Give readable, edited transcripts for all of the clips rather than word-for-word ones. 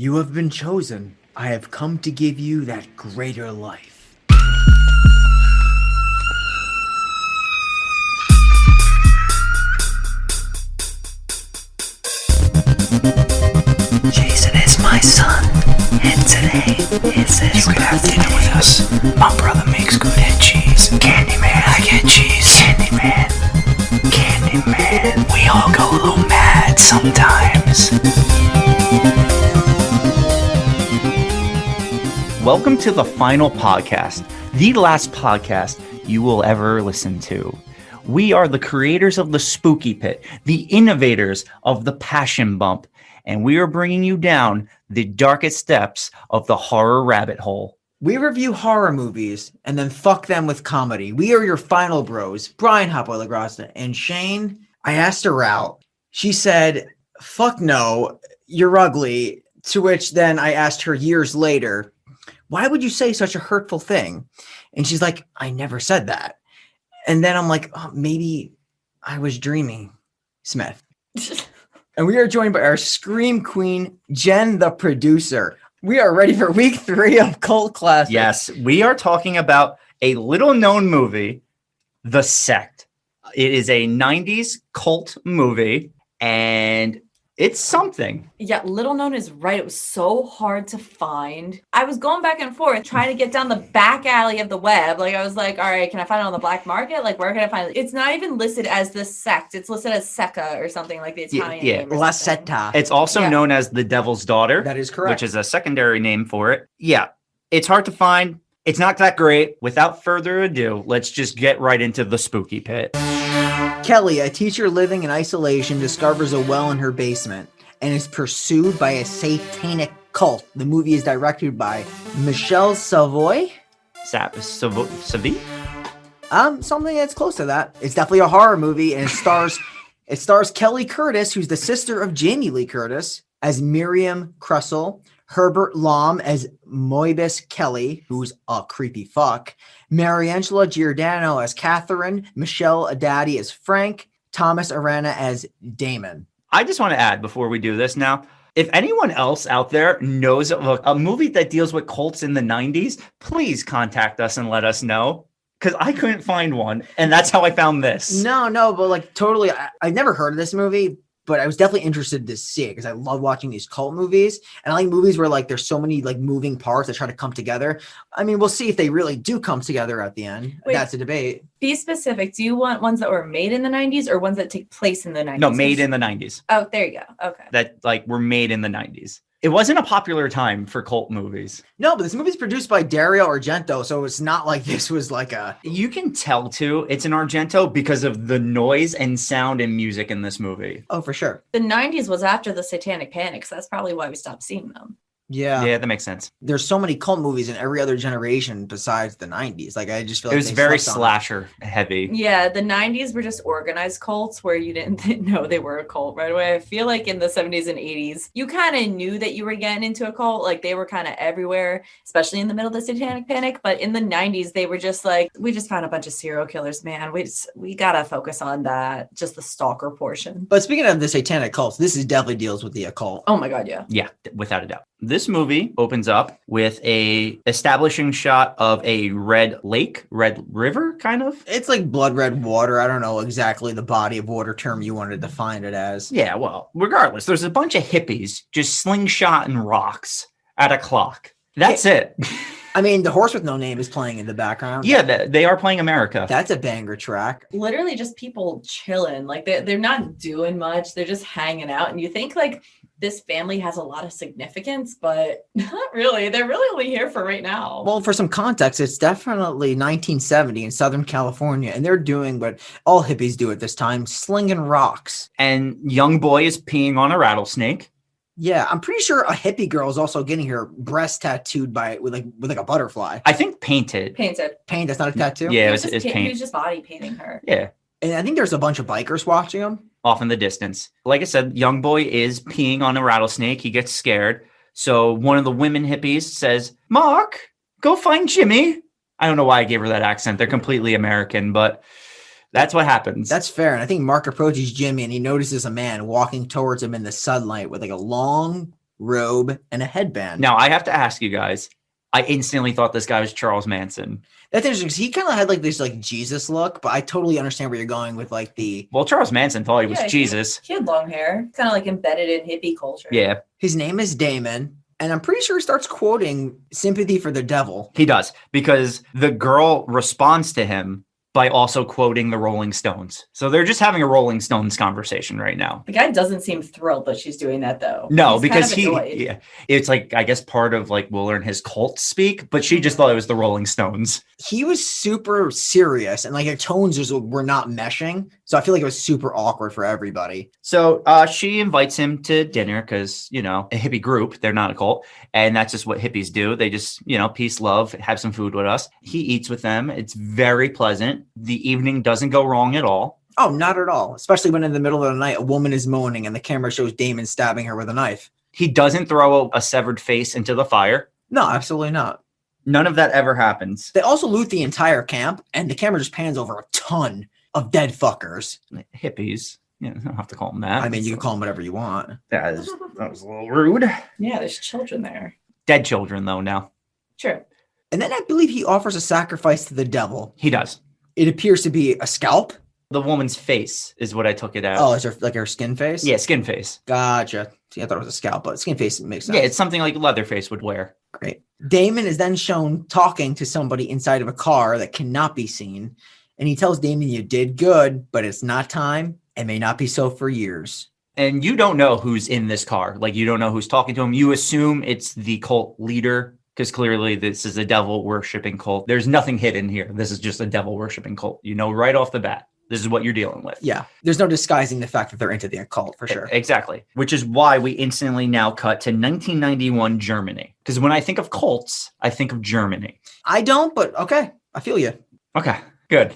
You have been chosen. I have come to give you that greater life. Jason is my son, and today is his birthday. You can have dinner with us. My brother makes good head cheese. Candyman, I get cheese. Candyman. We all go a little mad sometimes. Welcome to the final podcast, the last podcast you will ever listen to. We are the creators of the Spooky Pit, the innovators of the Passion Bump, and we are bringing you down the darkest depths of the horror rabbit hole. We review horror movies and then fuck them with comedy. We are your final bros, Brian Hopper LaGrassa and Shane. I asked her out. She said, fuck no, you're ugly. To which then I asked her years later, why would you say such a hurtful thing? And she's like, I never said that. And then I'm like, oh, maybe I was dreaming, Smith. And we are joined by our Scream Queen, Jen, the producer. We are ready for week 3 of Cult Classics. Yes, we are talking about a little-known movie, The Sect. It is a 90s cult movie, and it's something. Yeah, little known is right. It was so hard to find. I was going back and forth trying to get down the back alley of the web. Like, I was like, all right, can I find it on the black market? Like, where can I find it? It's not even listed as The Sect. It's listed as Secca or something, like the Italian name. La Setta. It's also known as The Devil's Daughter. That is correct. Which is a secondary name for it. Yeah, it's hard to find. It's not that great. Without further ado, let's just get right into the Spooky Pit. Kelly, a teacher living in isolation, discovers a well in her basement and is pursued by a satanic cult. The movie is directed by Michele Soavi. Soavi? Something that's close to that. It's definitely a horror movie, and it stars Kelly Curtis, who's the sister of Jamie Lee Curtis, as Miriam Kressel, Herbert Lom as Moibus Kelly, who's a creepy fuck, Mariangela Giordano as Catherine, Michelle Adadi as Frank, Thomas Arana as Damon. I just want to add before we do this now, if anyone else out there knows of a movie that deals with cults in the 90s, please contact us and let us know. Because I couldn't find one, and that's how I found this. No, but like totally, I've never heard of this movie, but I was definitely interested to see it because I love watching these cult movies, and I like movies where like there's so many like moving parts that try to come together. I mean, we'll see if they really do come together at the end. Wait, that's a debate. Be specific. Do you want ones that were made in the 90s or ones that take place in the 90s? No, made in the 90s. Oh, there you go. Okay. That like were made in the 90s. It wasn't a popular time for cult movies. No, but this movie's produced by Dario Argento, so it's not like this was like a... You can tell, too, it's an Argento because of the noise and sound and music in this movie. Oh, for sure. The 90s was after the Satanic Panic, so that's probably why we stopped seeing them. Yeah, that makes sense. There's so many cult movies in every other generation besides the 90s. Like, I just feel like it was very slasher heavy. Yeah, the 90s were just organized cults where you didn't know they were a cult right away. I feel like in the 70s and 80s, you kind of knew that you were getting into a cult. Like, they were kind of everywhere, especially in the middle of the Satanic Panic. But in the 90s, they were just like, we just found a bunch of serial killers, man. We got to focus on that, just the stalker portion. But speaking of the satanic cults, this is definitely deals with the occult. Oh my God, yeah. Yeah, without a doubt. This movie opens up with a establishing shot of a red lake, red river, kind of. It's like blood red water. I don't know exactly the body of water term you wanted to define it as. Yeah, well, regardless, there's a bunch of hippies just slingshotting rocks at a clock. That's it. I mean, the horse with no name is playing in the background. Yeah, they are playing America. That's a banger track. Literally just people chilling. Like they're not doing much. They're just hanging out. And you think like this family has a lot of significance, but not really. They're really only here for right now. Well, for some context, it's definitely 1970 in Southern California, and they're doing what all hippies do at this time, slinging rocks. And young boy is peeing on a rattlesnake. Yeah, I'm pretty sure a hippie girl is also getting her breast tattooed with a butterfly. I think painted. Paint, that's not a tattoo? Yeah, it's paint. He was just body painting her. Yeah. And I think there's a bunch of bikers watching them. Off in the distance. Like I said, young boy is peeing on a rattlesnake. He gets scared. So one of the women hippies says, Mark, go find Jimmy. I don't know why I gave her that accent. They're completely American, but that's what happens. That's fair. And I think Mark approaches Jimmy and he notices a man walking towards him in the sunlight with like a long robe, and a headband. Now, I have to ask you guys, I instantly thought this guy was Charles Manson. That's interesting because he kind of had like this like Jesus look, but I totally understand where you're going with like the. Well, Charles Manson thought he was Yeah, Jesus. He had long hair, kind of like embedded in hippie culture. Yeah, His name is Damon, and I'm pretty sure he starts quoting "Sympathy for the Devil." he does, because the girl responds to him by also quoting the Rolling Stones. So they're just having a Rolling Stones conversation right now. The guy doesn't seem thrilled that she's doing that, though. No, He's because kind of annoyed. it's like, I guess part of like we'll learn his cult speak, but she just thought it was the Rolling Stones. He was super serious, and like their tones were not meshing, so I feel like it was super awkward for everybody. So she invites him to dinner because, a hippie group, they're not a cult. And that's just what hippies do. They just, peace, love, have some food with us. He eats with them. It's very pleasant. The evening doesn't go wrong at all. Oh, not at all. Especially when in the middle of the night, a woman is moaning and the camera shows Damon stabbing her with a knife. He doesn't throw a severed face into the fire. No, absolutely not. None of that ever happens. They also loot the entire camp, and the camera just pans over a ton of dead fuckers. Hippies. You don't have to call them that. I mean, you can call them whatever you want. That was a little rude. Yeah, there's children there. Dead children, though, now. Sure. And then I believe he offers a sacrifice to the devil. He does. It appears to be a scalp. The woman's face is what I took it as. Oh, is there like her skin face? Yeah, skin face. Gotcha. See, I thought it was a scalp, but skin face makes sense. Yeah, it's something like Leatherface would wear. Great. Damon is then shown talking to somebody inside of a car that cannot be seen. And he tells Damon, you did good, but it's not time. It may not be so for years. And you don't know who's in this car. Like, you don't know who's talking to him. You assume it's the cult leader because clearly this is a devil worshiping cult. There's nothing hidden here. This is just a devil worshiping cult. You know right off the bat. This is what you're dealing with. Yeah. There's no disguising the fact that they're into the occult for sure. Exactly. Which is why we instantly now cut to 1991 Germany. Because when I think of cults, I think of Germany. I don't, but okay. I feel you. Okay, good.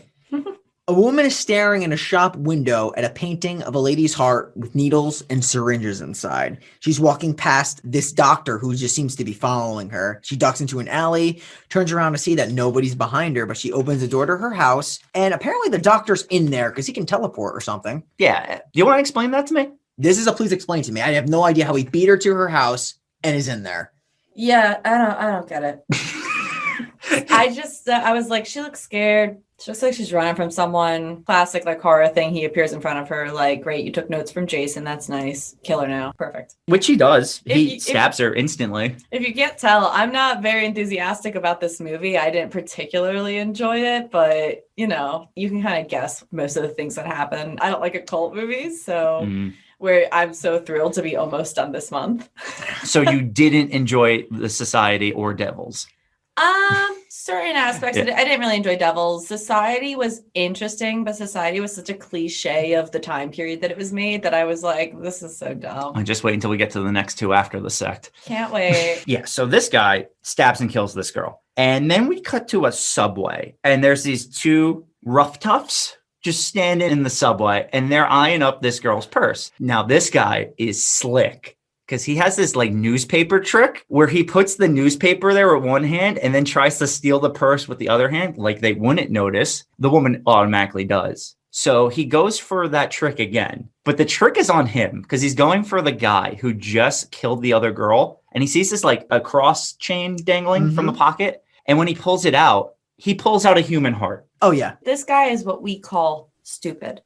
A woman is staring in a shop window at a painting of a lady's heart with needles and syringes inside. She's walking past this doctor who just seems to be following her. She ducks into an alley, turns around to see that nobody's behind her, but she opens the door to her house. And apparently the doctor's in there because he can teleport or something. Yeah. Do you want to explain that to me? This is a please explain to me. I have no idea how he beat her to her house and is in there. Yeah, I don't get it. I was like, she looks scared. She looks like she's running from someone. Classic like horror thing. He appears in front of her. Like, great, you took notes from Jason. That's nice. Kill her now. Perfect. Which he does. He stabs her instantly. If you can't tell, I'm not very enthusiastic about this movie. I didn't particularly enjoy it, but you can kind of guess most of the things that happen. I don't like occult movies, so where I'm so thrilled to be almost done this month. So you didn't enjoy The Society or Devils? Certain aspects of it. I didn't really enjoy Devils. Society was interesting, but Society was such a cliche of the time period that it was made that I was like, this is so dumb. I just wait until we get to the next two after the Sect. Can't wait. Yeah, so this guy stabs and kills this girl. And then we cut to a subway, and there's these two rough toughs just standing in the subway, and they're eyeing up this girl's purse. Now, this guy is slick. Because he has this like newspaper trick where he puts the newspaper there with one hand and then tries to steal the purse with the other hand. Like they wouldn't notice. The woman automatically does. So he goes for that trick again. But the trick is on him because he's going for the guy who just killed the other girl. And he sees this like a cross chain dangling from the pocket. And when he pulls it out, he pulls out a human heart. Oh, yeah. This guy is what we call stupid.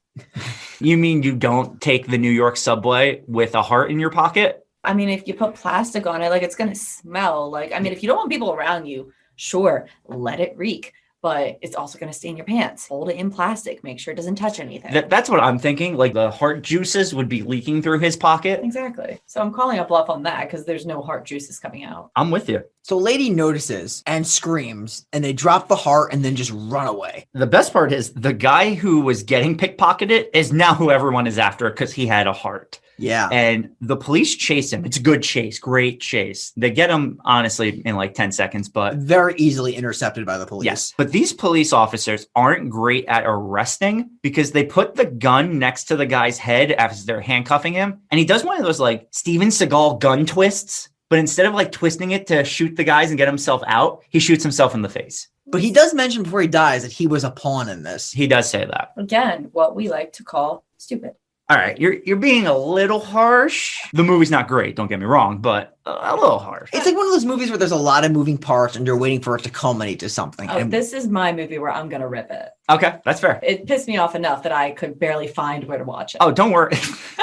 You mean you don't take the New York subway with a heart in your pocket? I mean, if you put plastic on it, like it's going to smell. Like, I mean, if you don't want people around you, sure, let it reek. But it's also going to stain your pants. Hold it in plastic. Make sure it doesn't touch anything. That's what I'm thinking. Like the heart juices would be leaking through his pocket. Exactly. So I'm calling a bluff on that because there's no heart juices coming out. I'm with you. So lady notices and screams, and they drop the heart and then just run away. The best part is the guy who was getting pickpocketed is now who everyone is after because he had a heart. Yeah. And the police chase him. It's a good chase. Great chase. They get him, honestly, in like 10 seconds, but very easily intercepted by the police. Yes. But these police officers aren't great at arresting because they put the gun next to the guy's head as they're handcuffing him. And he does one of those like Steven Seagal gun twists. But instead of like twisting it to shoot the guys and get himself out, he shoots himself in the face. But he does mention before he dies that he was a pawn in this. He does say that. Again, what we like to call stupid. All right, you're being a little harsh. The movie's not great, don't get me wrong, but a little harsh. It's like one of those movies where there's a lot of moving parts and you're waiting for it to culminate to something. Oh, this is my movie where I'm gonna rip it. Okay, that's fair. It pissed me off enough that I could barely find where to watch it. Oh, don't worry.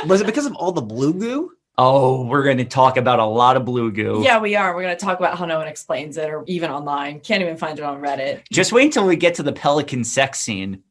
Was it because of all the blue goo? Oh, we're going to talk about a lot of blue goo. Yeah, we are. We're going to talk about how no one explains it or even online. Can't even find it on Reddit. Just wait until we get to the pelican sex scene.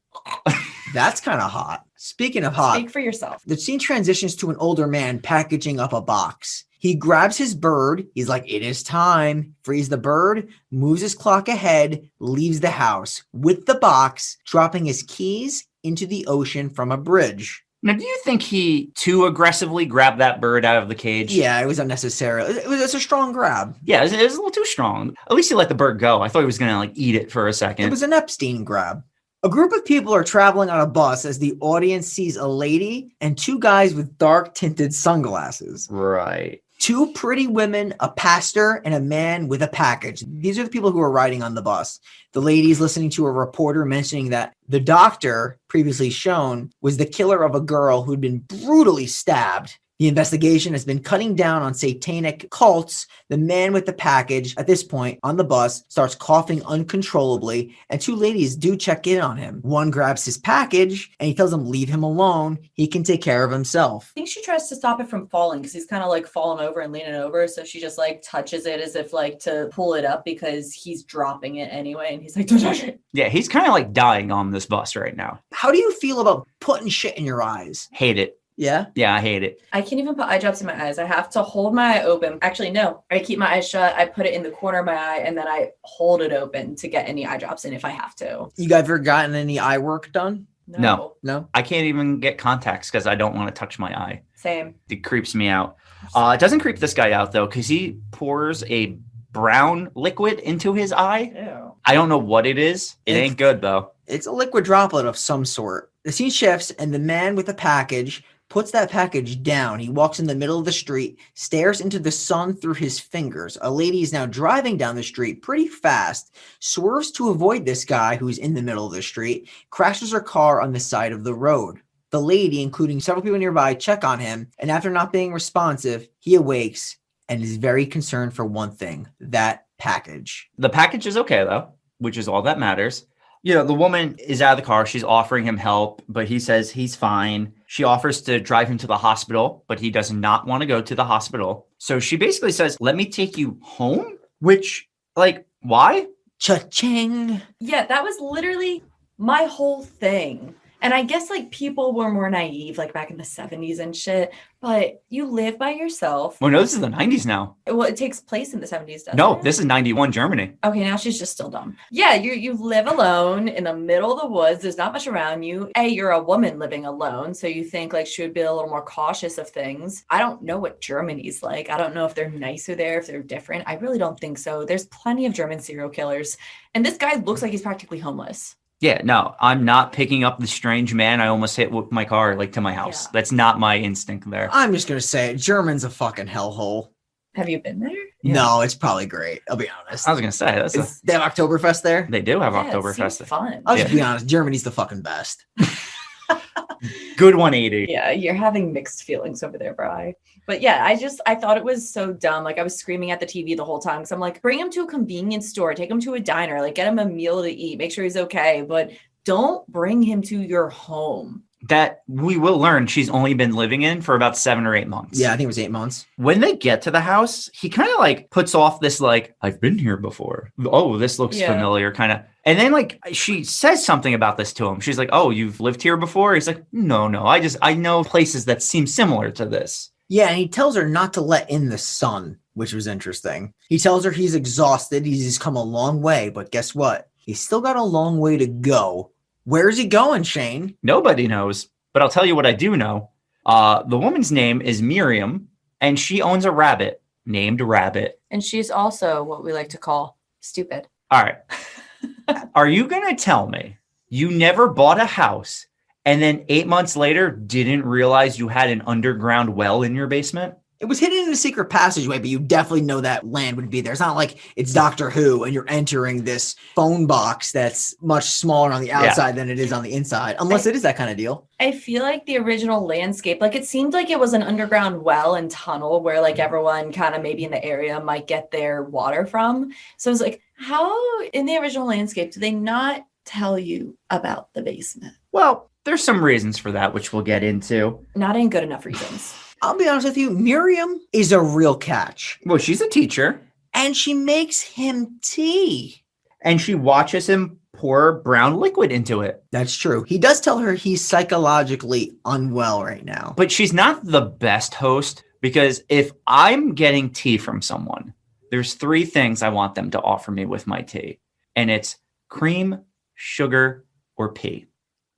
That's kind of hot. Speaking of hot, Speak for yourself. the scene transitions to an older man packaging up a box. He grabs his bird. He's like, it is time. Frees the bird, moves his clock ahead, leaves the house with the box, dropping his keys into the ocean from a bridge. Now, do you think he too aggressively grabbed that bird out of the cage? Yeah, it was unnecessary. It's a strong grab. Yeah, it was a little too strong. At least he let the bird go. I thought he was going to like eat it for a It second. was an Epstein grab. A group of people are traveling on a bus as the audience sees a lady and two guys with dark tinted sunglasses. Right. Two pretty women, a pastor, and a man with a package. These are the people who are riding on the bus. The lady's listening to a reporter mentioning that the doctor, previously shown, was the killer of a girl who'd been brutally stabbed. The investigation has been cutting down on satanic cults. The man with the package, at this point on the bus, starts coughing uncontrollably, and two ladies do check in on him. One grabs his package, and he tells them leave him alone. He can take care of himself. I think she tries to stop it from falling because he's kind of like falling over and leaning over. So she just like touches it as if like to pull it up because he's dropping it anyway. And he's like, don't touch it. Yeah, he's kind of like dying on this bus right now. How do you feel about putting shit in your eyes? Hate it. Yeah? Yeah, I hate it. I can't even put eye drops in my eyes. I have to hold my eye open. Actually, no. I keep my eyes shut. I put it in the corner of my eye and then I hold it open to get any eye drops in if I have to. You guys ever gotten any eye work done? No. No? I can't even get contacts because I don't want to touch my eye. Same. It creeps me out. It doesn't creep this guy out though because he pours a brown liquid into his eye. Ew. I don't know what it is. It ain't good though. It's a liquid droplet of some sort. The scene shifts and the man with the package puts that package down. He walks in the middle of the street, stares into the sun through his fingers. A lady is now driving down the street pretty fast, swerves to avoid this guy who's in the middle of the street, crashes her car on the side of the road. The lady, including several people nearby, check on him, and after not being responsive, he awakes and is very concerned for one thing, that package. The package is okay though, which is all that matters. You know, the woman is out of the car. She's offering him help, but he says he's fine. She offers to drive him to the hospital, but he does not want to go to the hospital. So she basically says, let me take you home, which, like, why? Cha-ching. Yeah, that was literally my whole thing. And I guess like people were more naive like back in the 70s and shit, but you live by yourself. Well, no, this is the 90s now. Well, it takes place in the 70s, doesn't No, it? this is 91 Germany. Okay, now she's just still dumb. Yeah, you live alone in the middle of the woods. There's not much around you. You're a woman living alone, so you think like she would be a little more cautious of things. I don't know what Germany's like. I don't know if they're nicer there, if they're different. I really don't think so. There's plenty of German serial killers, and this guy looks like he's practically homeless. Yeah, no, I'm not picking up the strange man I almost hit with my car like to my house. Yeah. That's not my instinct there. I'm just going to say it. German's a fucking hellhole. Have you been there? Yeah. No, it's probably great. I'll be honest. I was going to say, They have Oktoberfest there? they do have Yeah, it Oktoberfest. seems fun. I'll just be honest. Germany's the fucking best. Good 180. Yeah, you're having mixed feelings over there, Bri. But yeah, I thought it was so dumb. Like I was screaming at the TV the whole time because I'm like, bring him to a convenience store, take him to a diner, like get him a meal to eat, make sure he's okay. But don't bring him to your home. That we will learn she's only been living in for about 7 or 8 months. Yeah, I think it was 8 months. When they get to the house, he kind of like puts off this like, I've been here before. Oh, this looks Yeah. familiar kind of. And then like she says something about this to him. She's like, oh, you've lived here before? He's like, no, I know places that seem similar to this. Yeah, and he tells her not to let in the sun, which was interesting. He tells her he's exhausted. He's come a long way, but guess what? He's still got a long way to go. Where's he going, Shane? Nobody knows, but I'll tell you what I do know. The woman's name is Miriam, and she owns a rabbit named Rabbit. And she's also what we like to call stupid. All right. Are you going to tell me you never bought a house and then 8 months later didn't realize you had an underground well in your basement? It was hidden in a secret passageway, but you definitely know that land would be there. It's not like it's Doctor Who and you're entering this phone box that's much smaller on the outside than it is on the inside, unless it is that kind of deal. I feel like the original landscape, like it seemed like it was an underground well and tunnel where like everyone kind of maybe in the area might get their water from. So I was like, how in the original landscape do they not tell you about the basement? Well, there's some reasons for that, which we'll get into. Not in good enough reasons. I'll be honest with you, Miriam is a real catch. Well, she's a teacher. And she makes him tea. And she watches him pour brown liquid into it. That's true. He does tell her he's psychologically unwell right now. But she's not the best host, because if I'm getting tea from someone, there's 3 things I want them to offer me with my tea. And it's cream, sugar, or pea.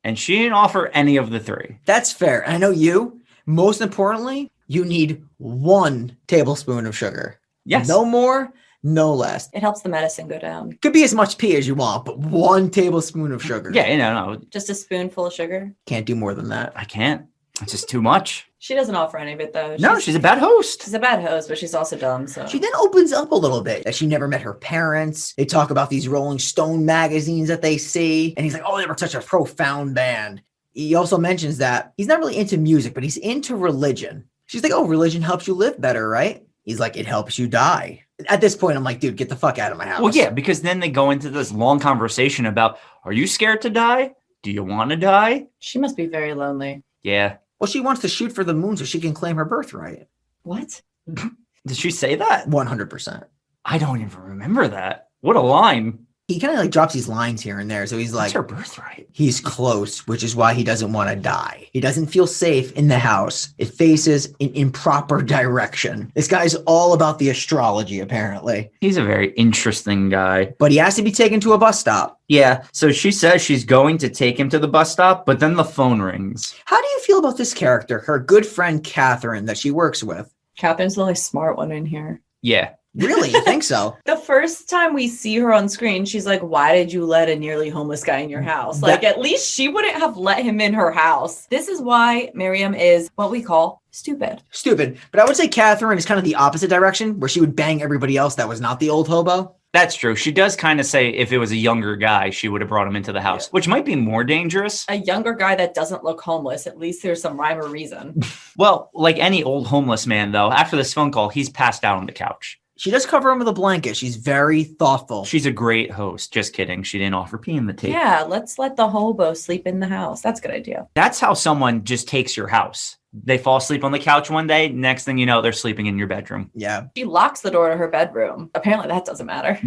And she didn't offer any of the 3. That's fair. I know you. Most importantly, you need 1 tablespoon of sugar. Yes. No more, no less. It helps the medicine go down. Could be as much pea as you want, but 1 tablespoon of sugar. Yeah, no. Just a spoonful of sugar. Can't do more than that. I can't. It's just too much. She doesn't offer any of it though. No, she's a bad host. She's a bad host, but she's also dumb. So She then opens up a little bit that she never met her parents. They talk about these Rolling Stone magazines that they see. And he's like, oh, they were such a profound band. He also mentions that he's not really into music, but he's into religion. She's like, oh, religion helps you live better, right? He's like, it helps you die. At this point, I'm like, dude, get the fuck out of my house. Well, yeah, because then they go into this long conversation about, are you scared to die? Do you want to die? she must be very lonely. Yeah. Well, she wants to shoot for the moon so she can claim her birthright. What? Did she say that? 100%. I don't even remember that. What a line. He kind of like drops these lines here and there. So he's That's like, her birthright. he's close, which is why he doesn't want to die. He doesn't feel safe in the house. It faces an improper direction. This guy's all about the astrology, apparently. He's a very interesting guy. But he has to be taken to a bus stop. Yeah, so she says she's going to take him to the bus stop, but then the phone rings. How do you feel about this character, her good friend Catherine that she works with? Catherine's the only smart one in here. Yeah. Really? You think so? The first time we see her on screen, she's like, why did you let a nearly homeless guy in your house? Like, at least she wouldn't have let him in her house. This is why Miriam is what we call stupid. Stupid. But I would say Catherine is kind of the opposite direction, where she would bang everybody else that was not the old hobo. That's true. She does kind of say if it was a younger guy, she would have brought him into the house, which might be more dangerous. A younger guy that doesn't look homeless, at least there's some rhyme or reason. Well, like any old homeless man, though, after this phone call, he's passed out on the couch. She does cover him with a blanket. She's very thoughtful. She's a great host. Just kidding. She didn't offer pee in the tea. Yeah, let's let the hobo sleep in the house. That's a good idea. That's how someone just takes your house. They fall asleep on the couch one day. Next thing you know, they're sleeping in your bedroom. Yeah. She locks the door to her bedroom. Apparently that doesn't matter.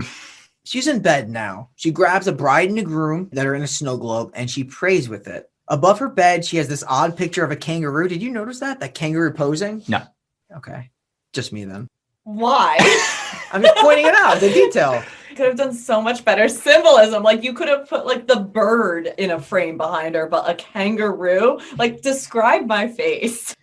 She's in bed now. She grabs a bride and a groom that are in a snow globe and she prays with it. Above her bed, she has this odd picture of a kangaroo. Did you notice that? That kangaroo posing? No. Okay. Just me then. Why? I'm just pointing it out, the detail. Could have done so much better symbolism. Like you could have put like the bird in a frame behind her, but a kangaroo. Like describe my face.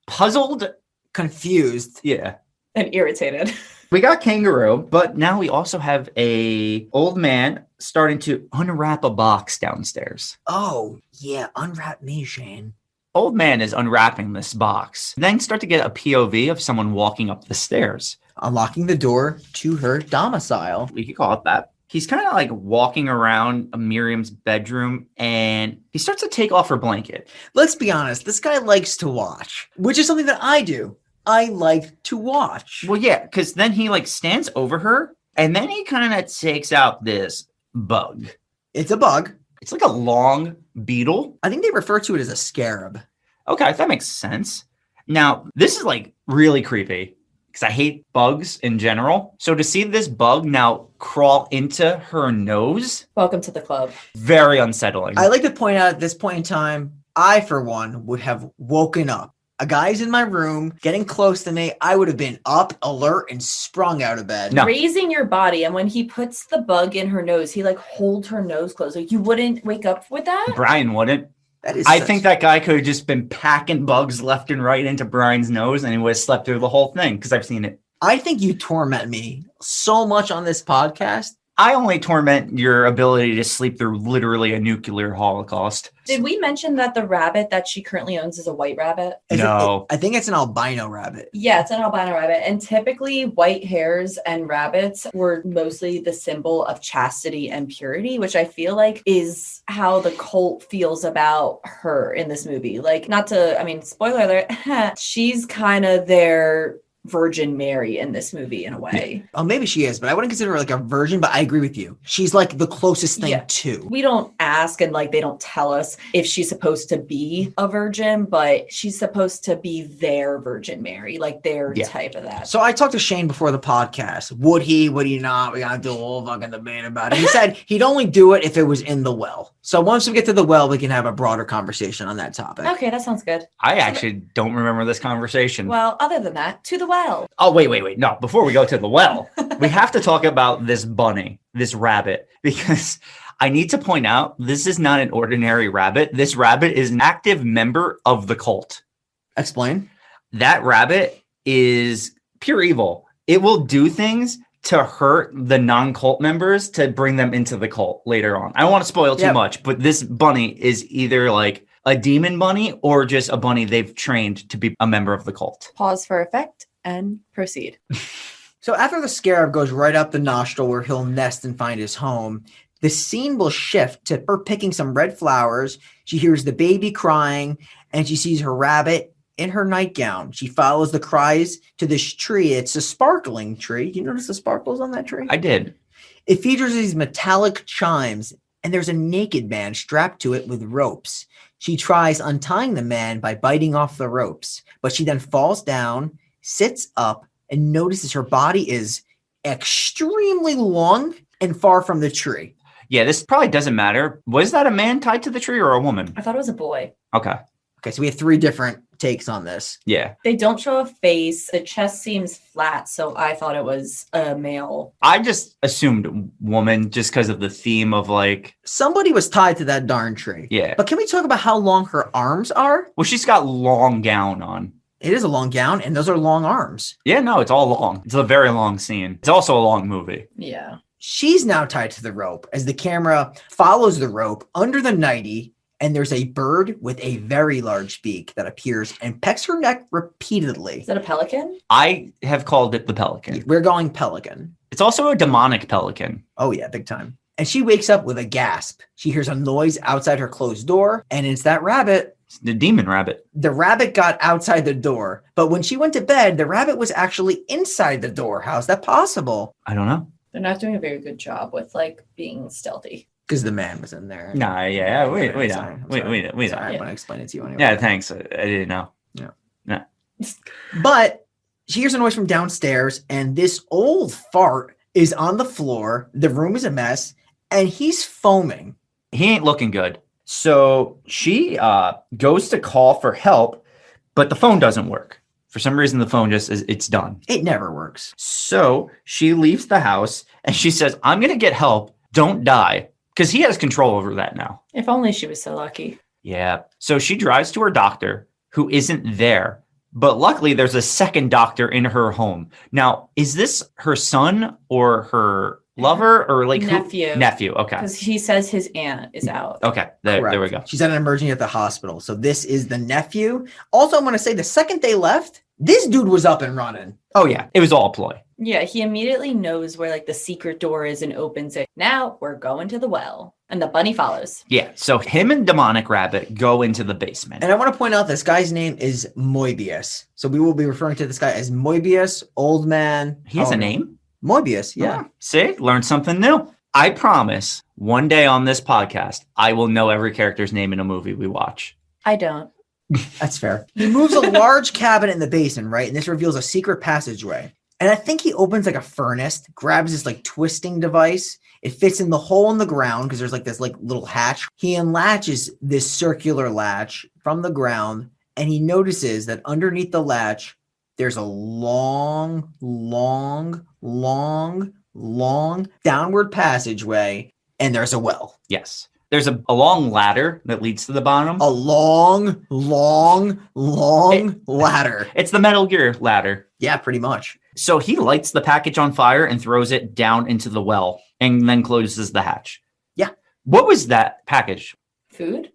Puzzled. Confused. Yeah. And irritated. We got kangaroo, but now we also have a old man starting to unwrap a box downstairs. Oh, yeah. Unwrap me, Shane. Old man is unwrapping this box. Then start to get a POV of someone walking up the stairs. Unlocking the door to her domicile. We could call it that. He's kind of like walking around Miriam's bedroom and he starts to take off her blanket. Let's be honest. This guy likes to watch, which is something that I do. I like to watch. Well, yeah, because then he like stands over her and then he kind of takes out this bug. It's a bug. It's like a long beetle. I think they refer to it as a scarab. Okay, that makes sense. Now, this is like really creepy because I hate bugs in general. So to see this bug now crawl into her nose, Welcome to the club. very unsettling. I like to point out at this point in time, I, for one, would have woken up. A guy's in my room getting close to me. I would have been up, alert, and sprung out of bed. No. Raising your body, and when he puts the bug in her nose, he like holds her nose closed. Like you wouldn't wake up with that? Brian wouldn't. That is I such- think that guy could have just been packing bugs left and right into Brian's nose and he would have slept through the whole thing because I've seen it. I think you torment me so much on this podcast I only torment your ability to sleep through literally a nuclear holocaust. Did we mention that the rabbit that she currently owns is a white rabbit? No. I think it's an albino rabbit. Yeah, it's an albino rabbit. And typically white hairs and rabbits were mostly the symbol of chastity and purity, which I feel like is how the cult feels about her in this movie. Like, spoiler alert, she's kind of their Virgin Mary in this movie in a way. Oh, maybe she is, but I wouldn't consider her like a virgin, but I agree with you. She's like the closest thing to. We don't ask and like they don't tell us if she's supposed to be a virgin, but she's supposed to be their Virgin Mary, like their type of that. So I talked to Shane before the podcast. Would he not? We gotta do a whole fucking debate about it. He said he'd only do it if it was in the well. So once we get to the well, we can have a broader conversation on that topic. Okay, that sounds good. I actually don't remember this conversation. Well, other than that, to the well. Oh, wait. No, before we go to the well, we have to talk about this bunny, this rabbit, because I need to point out this is not an ordinary rabbit. This rabbit is an active member of the cult. Explain. That rabbit is pure evil. It will do things to hurt the non-cult members to bring them into the cult later on. I don't want to spoil too much, but this bunny is either like a demon bunny or just a bunny they've trained to be a member of the cult. Pause for effect and proceed. So after the scarab goes right up the nostril where he'll nest and find his home, the scene will shift to her picking some red flowers. She hears the baby crying and she sees her rabbit in her nightgown. She follows the cries to this tree. It's a sparkling tree. You notice the sparkles on that tree? I did. It features these metallic chimes, and there's a naked man strapped to it with ropes. She tries untying the man by biting off the ropes, but she then falls down, sits up, and notices her body is extremely long and far from the tree. Yeah, this probably doesn't matter. Was that a man tied to the tree or a woman? I thought it was a boy. Okay, so we have 3 different takes on this. Yeah. They don't show a face. The chest seems flat, so I thought it was a male. I just assumed woman just because of the theme of like... Somebody was tied to that darn tree. Yeah. But can we talk about how long her arms are? Well, she's got long gown on. It is a long gown, and those are long arms. Yeah, no, it's all long. It's a very long scene. It's also a long movie. Yeah. She's now tied to the rope as the camera follows the rope under the nightie, and there's a bird with a very large beak that appears and pecks her neck repeatedly. Is that a pelican? I have called it the pelican. We're going pelican. It's also a demonic pelican. Oh, yeah, big time. And she wakes up with a gasp. She hears a noise outside her closed door, and it's that rabbit. It's the demon rabbit. The rabbit got outside the door, but when she went to bed, the rabbit was actually inside the door. How's that possible? I don't know. They're not doing a very good job with like being stealthy. Because the man was in there. Nah, yeah, we don't. We Sorry, don't. I want to explain it to you anyway. Yeah, thanks. I didn't know. Yeah. But she hears a noise from downstairs, and this old fart is on the floor. The room is a mess, and he's foaming. He ain't looking good. So she goes to call for help, but the phone doesn't work. For some reason, the phone just is, it's done. It never works. So she leaves the house, and she says, I'm going to get help. Don't die. Because he has control over that now. If only she was so lucky. Yeah. So she drives to her doctor, who isn't there. But luckily, there's a second doctor in her home. Now, is this her son or her lover or like nephew? Who? Nephew. Okay. Because he says his aunt is out. Okay. There we go. She's at an emergency at the hospital. So this is the nephew. Also, I'm going to say the second they left, this dude was up and running. Oh, yeah. It was all a ploy. Yeah, he immediately knows where like the secret door is and opens it. Now we're going to the well. And the bunny follows. Yeah, so him and Demonic Rabbit go into the basement. And I want to point out this guy's name is Moebius. So we will be referring to this guy as Moebius, old man. He has a name? Moebius, yeah. Oh, see, learned something new. I promise one day on this podcast, I will know every character's name in a movie we watch. I don't. That's fair. He moves a large cabinet in the basement, right? And this reveals a secret passageway. And I think he opens like a furnace, grabs this like twisting device. It fits in the hole in the ground because there's like this like little hatch. He unlatches this circular latch from the ground, and he notices that underneath the latch, there's a long downward passageway, and there's a well. Yes. There's a long ladder that leads to the bottom. A long ladder. It's the Metal Gear ladder. Yeah, pretty much. So he lights the package on fire and throws it down into the well and then closes the hatch. Yeah. What was that package? Food?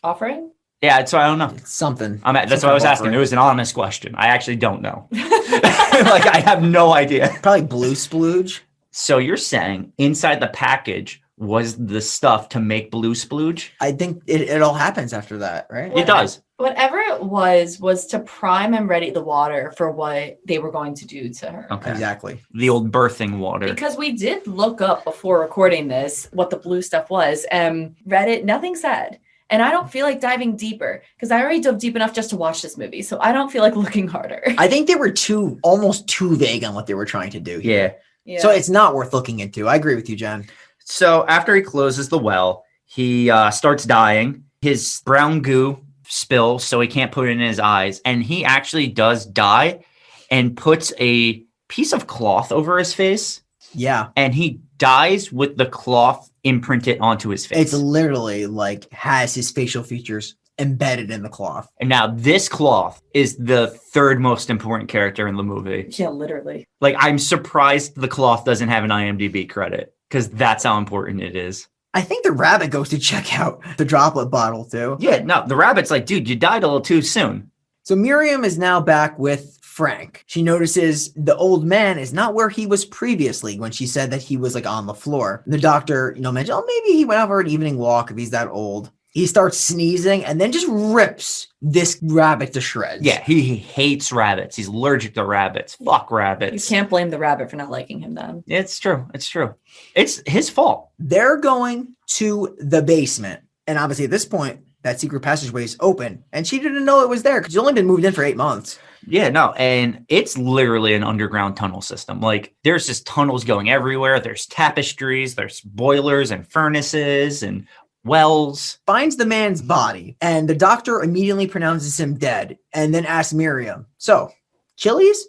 Offering? Yeah, so I don't know. It's something. That's what I was asking. It was an honest question. I actually don't know. Like, I have no idea. Probably blue splooge. So you're saying inside the package was the stuff to make blue splooge? I think it all happens after that, right? It does. Whatever it was to prime and ready the water for what they were going to do to her. Okay. Exactly. The old birthing water. Because we did look up before recording this what the blue stuff was and read it, nothing said. And I don't feel like diving deeper because I already dove deep enough just to watch this movie. So I don't feel like looking harder. I think they were almost too vague on what they were trying to do here. Yeah. So it's not worth looking into. I agree with you, Jen. So after he closes the well, he starts dying. His brown goo spills, so he can't put it in his eyes. And he actually does die and puts a piece of cloth over his face. Yeah. And he dies with the cloth imprinted onto his face. It's literally like has his facial features embedded in the cloth. And now this cloth is the third most important character in the movie. Yeah, literally. Like, I'm surprised the cloth doesn't have an IMDb credit because that's how important it is. I think the rabbit goes to check out the droplet bottle too. Yeah, no, the rabbit's like, dude, you died a little too soon. So Miriam is now back with Frank. She notices the old man is not where he was previously when she said that he was like on the floor. The doctor, mentioned, maybe he went out for an evening walk if he's that old. He starts sneezing and then just rips this rabbit to shreds. Yeah, he hates rabbits. He's allergic to rabbits. Fuck You rabbits. can't blame the rabbit for not liking him then. It's true. It's true. It's his fault. They're going to the basement. And obviously at this point, that secret passageway is open. And she didn't know it was there because she's only been moved in for 8 months. Yeah, no, and it's literally an underground tunnel system. Like, there's just tunnels going everywhere. There's tapestries, there's boilers and furnaces and wells. Finds the man's body, and the doctor immediately pronounces him dead, and then asks Miriam, so, Chili's?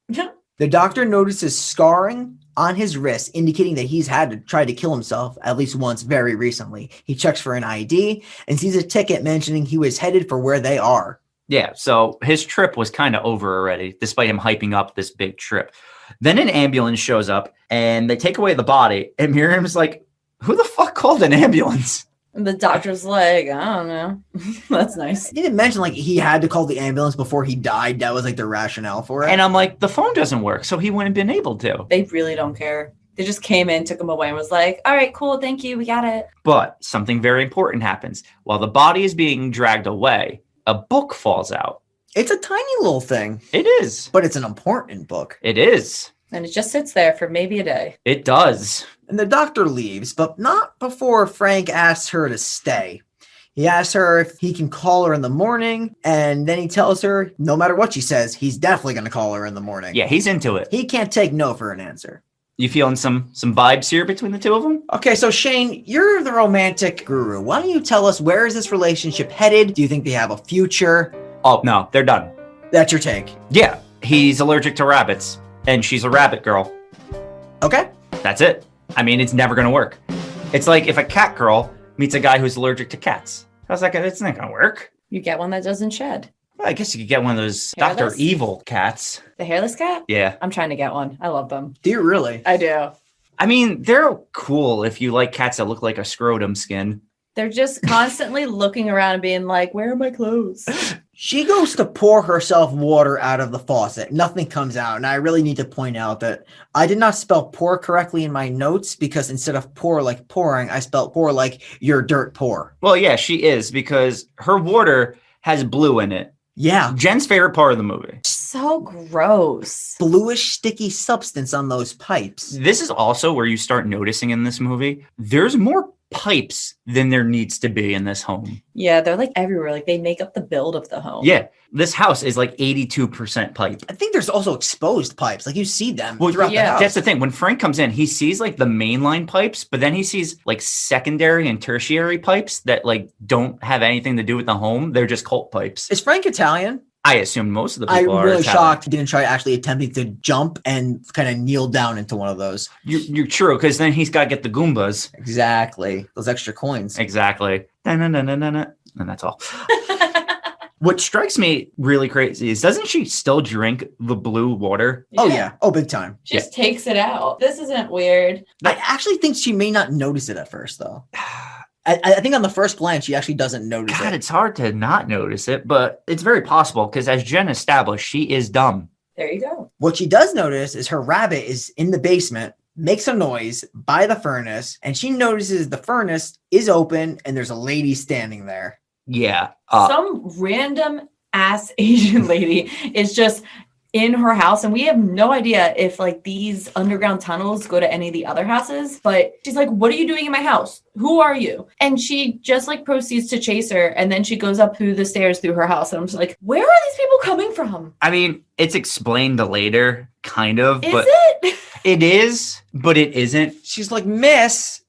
Yeah. The doctor notices scarring on his wrist, indicating that he's had to try to kill himself at least once very recently. He checks for an ID and sees a ticket mentioning he was headed for where they are. Yeah, so his trip was kind of over already, despite him hyping up this big trip. Then an ambulance shows up, and they take away the body, and Miriam's like, who the fuck called an ambulance? And the doctor's like, I don't know. That's nice. He didn't mention like he had to call the ambulance before he died. That was like the rationale for it. And I'm like, the phone doesn't work, so he wouldn't have been able to. They really don't care. They just came in, took him away, and was like, all right, cool, thank you, we got it. But something very important happens. While the body is being dragged away, a book falls out. It's a tiny little thing, It is. but it's an important book. It is. And it just sits there for maybe a day. It does. And the doctor leaves, but not before Frank asks her to stay. He asks her if he can call her in the morning, and then he tells her no matter what she says, he's definitely going to call her in the morning. Yeah, he's into it. He can't take no for an answer. You feeling some vibes here between the two of them? Okay, so Shane, you're the romantic guru. Why don't you tell us, where is this relationship headed? Do you think they have a future? Oh, no, they're done. That's your take. Yeah, he's allergic to rabbits, and she's a rabbit girl. Okay. That's it. I mean, it's never going to work. It's like if a cat girl meets a guy who's allergic to cats. How's that? It's not going to work. You get one that doesn't shed. Well, I guess you could get one of those Hairless? Dr. Evil cats. The hairless cat? Yeah. I'm trying to get one. I love them. Do you really? I do. I mean, they're cool if you like cats that look like a scrotum skin. They're just constantly looking around and being like, where are my clothes? She goes to pour herself water out of the faucet. Nothing comes out. And I really need to point out that I did not spell pour correctly in my notes because instead of pour like pouring, I spelled pour like your dirt pour. Well, yeah, she is because her water has blue in it. Yeah. Jen's favorite part of the movie. So gross. Bluish sticky substance on those pipes. This is also where you start noticing in this movie, there's more pipes than there needs to be in this home. Yeah, they're like everywhere. Like they make up the build of the home. Yeah, this house is like 82% pipe. I think there's also exposed pipes. Like you see them Well, throughout yeah. the house. That's the thing. When Frank comes in, he sees like the mainline pipes, but then he sees like secondary and tertiary pipes that like don't have anything to do with the home. They're just cult pipes. Is Frank Italian? I assume most of the people I'm are really Italian. shocked he didn't try actually attempting to jump and kind of kneel down into one of those. You're true, because then he's got to get the Goombas. Exactly. Those extra coins. Exactly. Na-na-na-na-na-na. And that's all. What strikes me really crazy is, doesn't she still drink the blue water? Oh, yeah. Oh, big time. Just takes it out. This isn't weird. I actually think she may not notice it at first, though. I think on the first glance, she actually doesn't notice God, it. it's hard to not notice it, but it's very possible because, as Jen established, she is dumb. There you go. What she does notice is her rabbit is in the basement, makes a noise by the furnace, and she notices the furnace is open and there's a lady standing there. Yeah. Some random ass Asian lady is just in her house, and we have no idea if like these underground tunnels go to any of the other houses, but she's like, what are you doing in my house? Who are you? And she just like proceeds to chase her, and then she goes up through the stairs through her house, and I'm just like, where are these people coming from? I mean, it's explained later, kind of. Is but it? It is, but it isn't. She's like, Miss,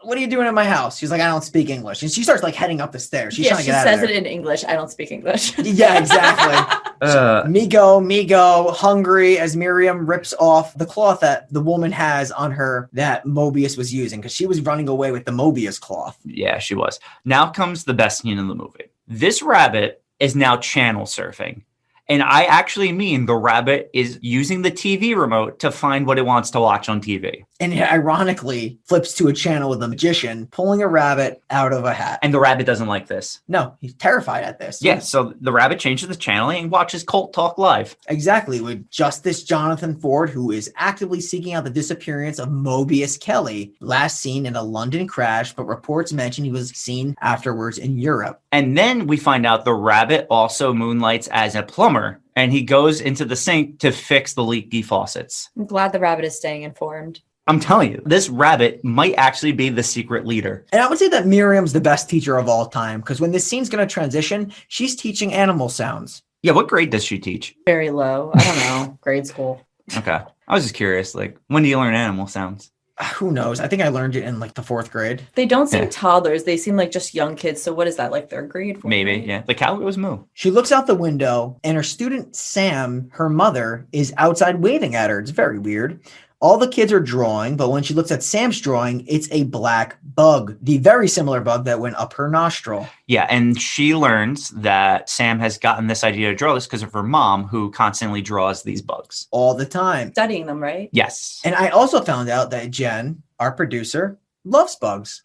what are you doing in my house? She's like, I don't speak English. And she starts like heading up the stairs. She's trying to she get out of says there. it in English. I don't speak English. Yeah, exactly. Migo, hungry, as Miriam rips off the cloth that the woman has on her that Mobius was using, because she was running away with the Mobius cloth. Yeah, she was. Now comes the best scene in the movie. This rabbit is now channel surfing. And I actually mean the rabbit is using the TV remote to find what it wants to watch on TV. And it ironically flips to a channel with a magician pulling a rabbit out of a hat. And the rabbit doesn't like this. No, he's terrified at this. Yeah, so the rabbit changes the channel and watches Cult Talk Live. Exactly, with Justice Jonathan Ford, who is actively seeking out the disappearance of Mobius Kelly, last seen in a London crash, but reports mention he was seen afterwards in Europe. And then we find out the rabbit also moonlights as a plumber, and he goes into the sink to fix the leaky faucets. I'm glad the rabbit is staying informed. I'm telling you, this rabbit might actually be the secret leader. And I would say that Miriam's the best teacher of all time, because when this scene's going to transition, she's teaching animal sounds. Yeah, what grade does she teach? Very low. I don't know. Grade school. Okay. I was just curious, like, when do you learn animal sounds? Who knows? I think I learned it in like the 4th grade. They don't seem Yeah. toddlers. They seem like just young kids. So what is that, like 3rd grade? 4th Maybe, grade? yeah. The cow goes moo. She looks out the window, and her student Sam, her mother, is outside waving at her. It's very weird. All the kids are drawing, but when she looks at Sam's drawing, it's a black bug, the very similar bug that went up her nostril. Yeah, and she learns that Sam has gotten this idea to draw this because of her mom, who constantly draws these bugs. All the time. Studying them, right? Yes. And I also found out that Jen, our producer, loves bugs.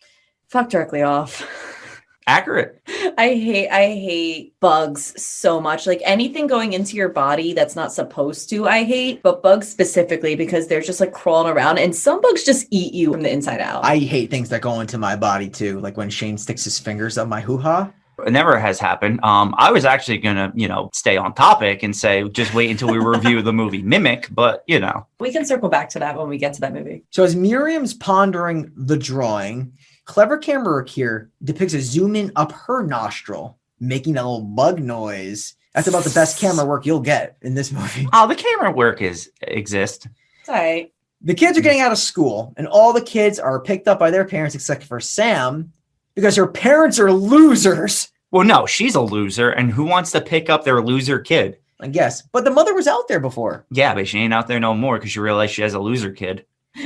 Fuck directly off. Accurate. I hate bugs so much. Like anything going into your body that's not supposed to, I hate, but bugs specifically because they're just like crawling around, and some bugs just eat you from the inside out. I hate things that go into my body too, like when Shane sticks his fingers up my hoo-ha. It never has happened. I was actually going to, stay on topic and say, just wait until we review the movie Mimic, but, We can circle back to that when we get to that movie. So as Miriam's pondering the drawing, clever camera work here depicts a zoom in up her nostril, making that little bug noise. That's about the best camera work you'll get in this movie. Oh, the camera work exists. It's all right. The kids are getting out of school, and all the kids are picked up by their parents except for Sam, because her parents are losers. Well, no, she's a loser, and who wants to pick up their loser kid? I guess. But the mother was out there before. Yeah, but she ain't out there no more because she realized she has a loser kid.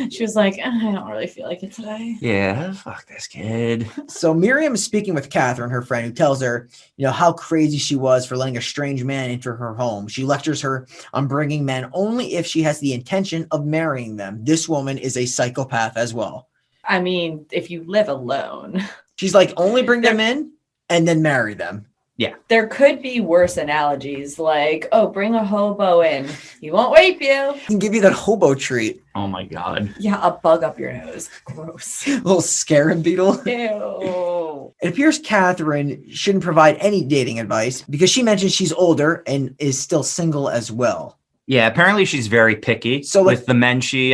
She was like, I don't really feel like it today. Yeah, fuck this kid. So Miriam is speaking with Catherine, her friend, who tells her, how crazy she was for letting a strange man enter her home. She lectures her on bringing men only if she has the intention of marrying them. This woman is a psychopath as well. I mean, if you live alone. She's like, only bring them in and then marry them. Yeah. There could be worse analogies, like, oh, bring a hobo in. He won't rape you. He can give you that hobo treat. Oh my God. Yeah, a bug up your nose. Gross. A little scarab beetle. Ew. It appears Catherine shouldn't provide any dating advice because she mentions she's older and is still single as well. Yeah, apparently she's very picky with the men she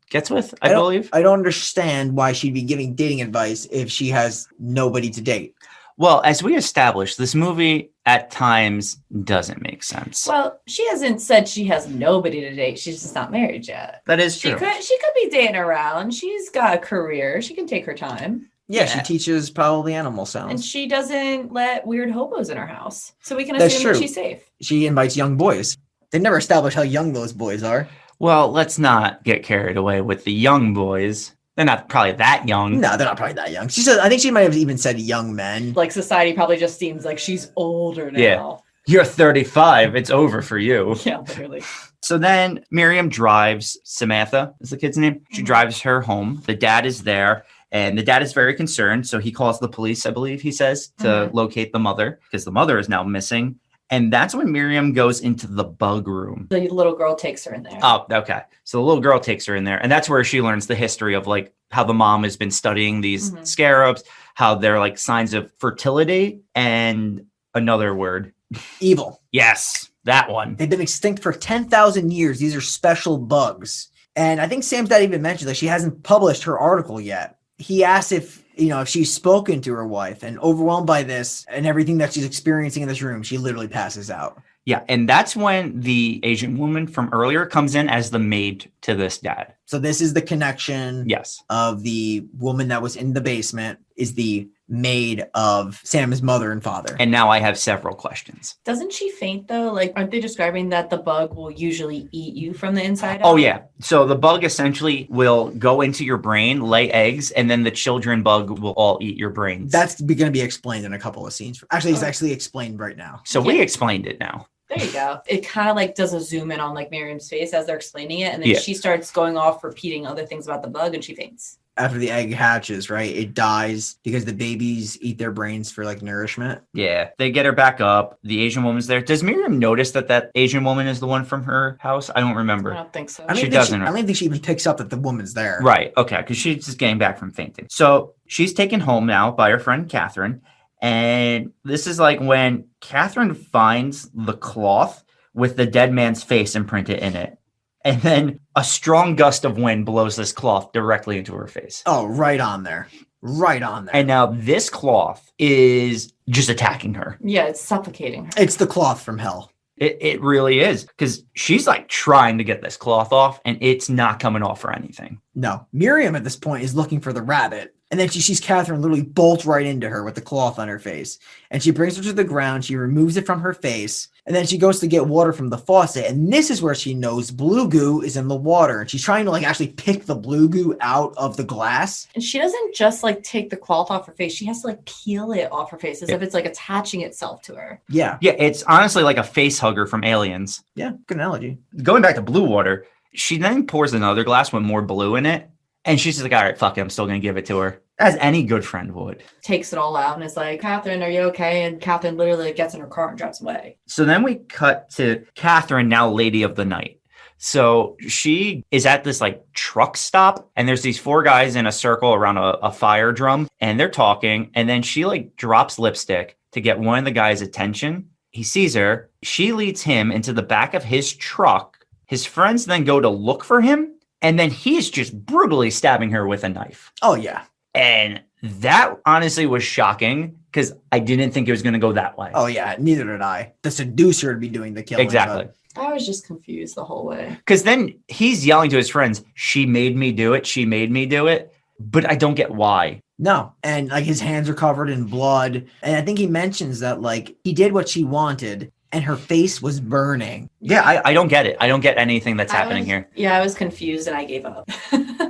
gets with, I believe. I don't understand why she'd be giving dating advice if she has nobody to date. Well, as we established, this movie at times doesn't make sense. Well, she hasn't said she has nobody to date. She's just not married yet. That is true. She could be dating around. She's got a career. She can take her time. Yeah, she teaches probably animal sounds. And she doesn't let weird hobos in her house. So we can That's assume that true. she's safe. She invites young boys. They never establish how young those boys are. Well, let's not get carried away with the young boys. They're not probably that young. No, they're not probably that young. She said, I think she might have even said young men. Like society probably just seems like she's older now. Yeah. You're 35. It's over for you. Yeah, literally. So then Miriam drives Samantha, is the kid's name. She Mhm. drives her home. The dad is there, and the dad is very concerned. So he calls the police, I believe he says, to locate the mother because the mother is now missing. And that's when Miriam goes into the bug room. The little girl takes her in there. Oh, okay. So the little girl takes her in there. And that's where she learns the history of like how the mom has been studying these scarabs, how they're like signs of fertility and another word. Evil. Yes, that one. They've been extinct for 10,000 years. These are special bugs. And I think Sam's dad even mentioned that she hasn't published her article yet. He asked if she's spoken to her wife, and overwhelmed by this and everything that she's experiencing in this room, she literally passes out. Yeah, and that's when the Asian woman from earlier comes in as the maid to this dad. So this is the connection Yes. of the woman that was in the basement is the maid of Sam's mother and father. And now I have several questions. Doesn't she faint though? Like, aren't they describing that the bug will usually eat you from the inside out? Oh, yeah. So the bug essentially will go into your brain, lay eggs, and then the children bug will all eat your brains. That's going to be explained in a couple of scenes. Actually, it's actually explained right now. So we explained it now. There you go. It kind of like does a zoom in on like Miriam's face as they're explaining it. And then she starts going off repeating other things about the bug and she faints. After the egg hatches, right, it dies because the babies eat their brains for like nourishment. Yeah, they get her back up. The Asian woman's there. Does Miriam notice that Asian woman is the one from her house? I don't remember. I don't think so. I don't think she even picks up that the woman's there. Right. Okay. Because she's just getting back from fainting. So she's taken home now by her friend Catherine. And this is like when Catherine finds the cloth with the dead man's face imprinted in it. And then a strong gust of wind blows this cloth directly into her face. Oh, right on there. Right on there. And now this cloth is just attacking her. Yeah, it's suffocating her. It's the cloth from hell. It really is. Because she's like trying to get this cloth off and it's not coming off for anything. No. Miriam at this point is looking for the rabbit. And then she sees Catherine literally bolt right into her with the cloth on her face. And she brings her to the ground. She removes it from her face. And then she goes to get water from the faucet. And this is where she knows blue goo is in the water. And she's trying to like actually pick the blue goo out of the glass. And she doesn't just like take the cloth off her face. She has to like peel it off her face as if it's like attaching itself to her. Yeah. Yeah, it's honestly like a face hugger from Aliens. Yeah, good analogy. Going back to blue water, she then pours another glass with more blue in it. And she's just like, all right, fuck it, I'm still going to give it to her. As any good friend would. Takes it all out and is like, Catherine, are you okay? And Catherine literally gets in her car and drives away. So then we cut to Catherine, now lady of the night. So she is at this like truck stop and there's these four guys in a circle around a fire drum and they're talking. And then she like drops lipstick to get one of the guys' attention. He sees her. She leads him into the back of his truck. His friends then go to look for him. And then he's just brutally stabbing her with a knife. Oh, yeah. And that honestly was shocking because I didn't think it was going to go that way. Oh, yeah. Neither did I. The seducer would be doing the killing. Exactly. I was just confused the whole way. Because then he's yelling to his friends, she made me do it. She made me do it. But I don't get why. No. And like his hands are covered in blood. And I think he mentions that like he did what she wanted and her face was burning. Yeah, I don't get it. I don't get anything that's happening here. Yeah, I was confused and I gave up.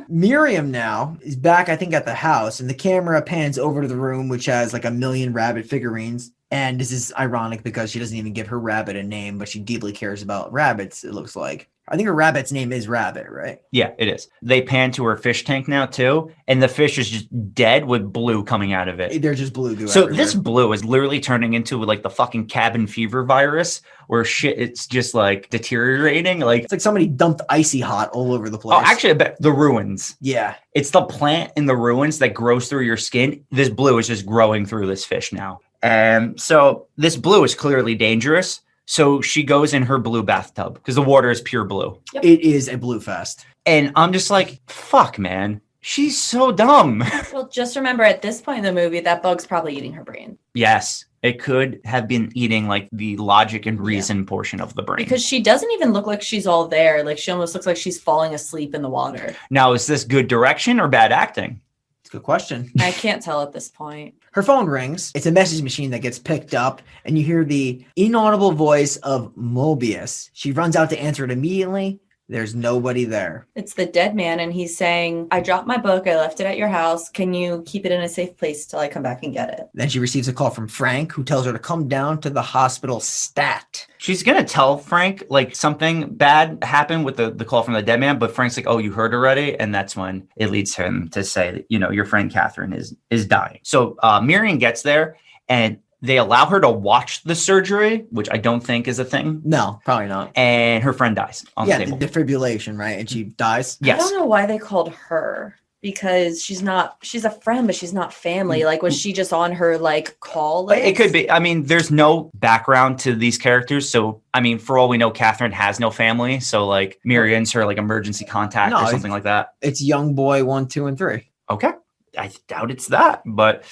Miriam now is back, I think, at the house, and the camera pans over to the room, which has like 1 million rabbit figurines. And this is ironic because she doesn't even give her rabbit a name, but she deeply cares about rabbits, it looks like. I think her rabbit's name is Rabbit, right? Yeah, it is. They pan to her fish tank now, too. And the fish is just dead with blue coming out of it. They're just blue goo. So everywhere. this blue is literally turning into like the fucking cabin fever virus where shit, it's just like deteriorating. Like it's like somebody dumped icy hot all over the place. Oh, actually, I bet the ruins. Yeah. It's the plant in the ruins that grows through your skin. This blue is just growing through this fish now. And so this blue is clearly dangerous. So she goes in her blue bathtub because the water is pure blue. Yep. It is a blue fest. And I'm just like, fuck, man. She's so dumb. Well, just remember at this point in the movie, that bug's probably eating her brain. Yes, it could have been eating like the logic and reason portion of the brain. Because she doesn't even look like she's all there. Like she almost looks like she's falling asleep in the water. Now, is this good direction or bad acting? It's a good question. I can't tell at this point. Her phone rings. It's a message machine that gets picked up, and you hear the inaudible voice of Mobius. She runs out to answer it immediately, There's nobody there. It's the dead man, and he's saying, I dropped my book. I left it at your house. Can you keep it in a safe place till I come back and get it? Then she receives a call from Frank, who tells her to come down to the hospital stat. She's going to tell Frank, like, something bad happened with the call from the dead man, but Frank's like, oh, you heard already? And that's when it leads him to say that, your friend Catherine is dying. So Miriam gets there, and they allow her to watch the surgery, which I don't think is a thing. No, probably not. And her friend dies on the table. Yeah, the defibrillation, right? And she dies? Yes. I don't know why they called her, because she's a friend, but she's not family. Like, was she just on her, like, call list? It could be. I mean, there's no background to these characters. So, I mean, for all we know, Catherine has no family. So, like, Miriam's her, like, emergency contact or something like that. It's young boy 1, 2, and 3. Okay. I doubt it's that, but...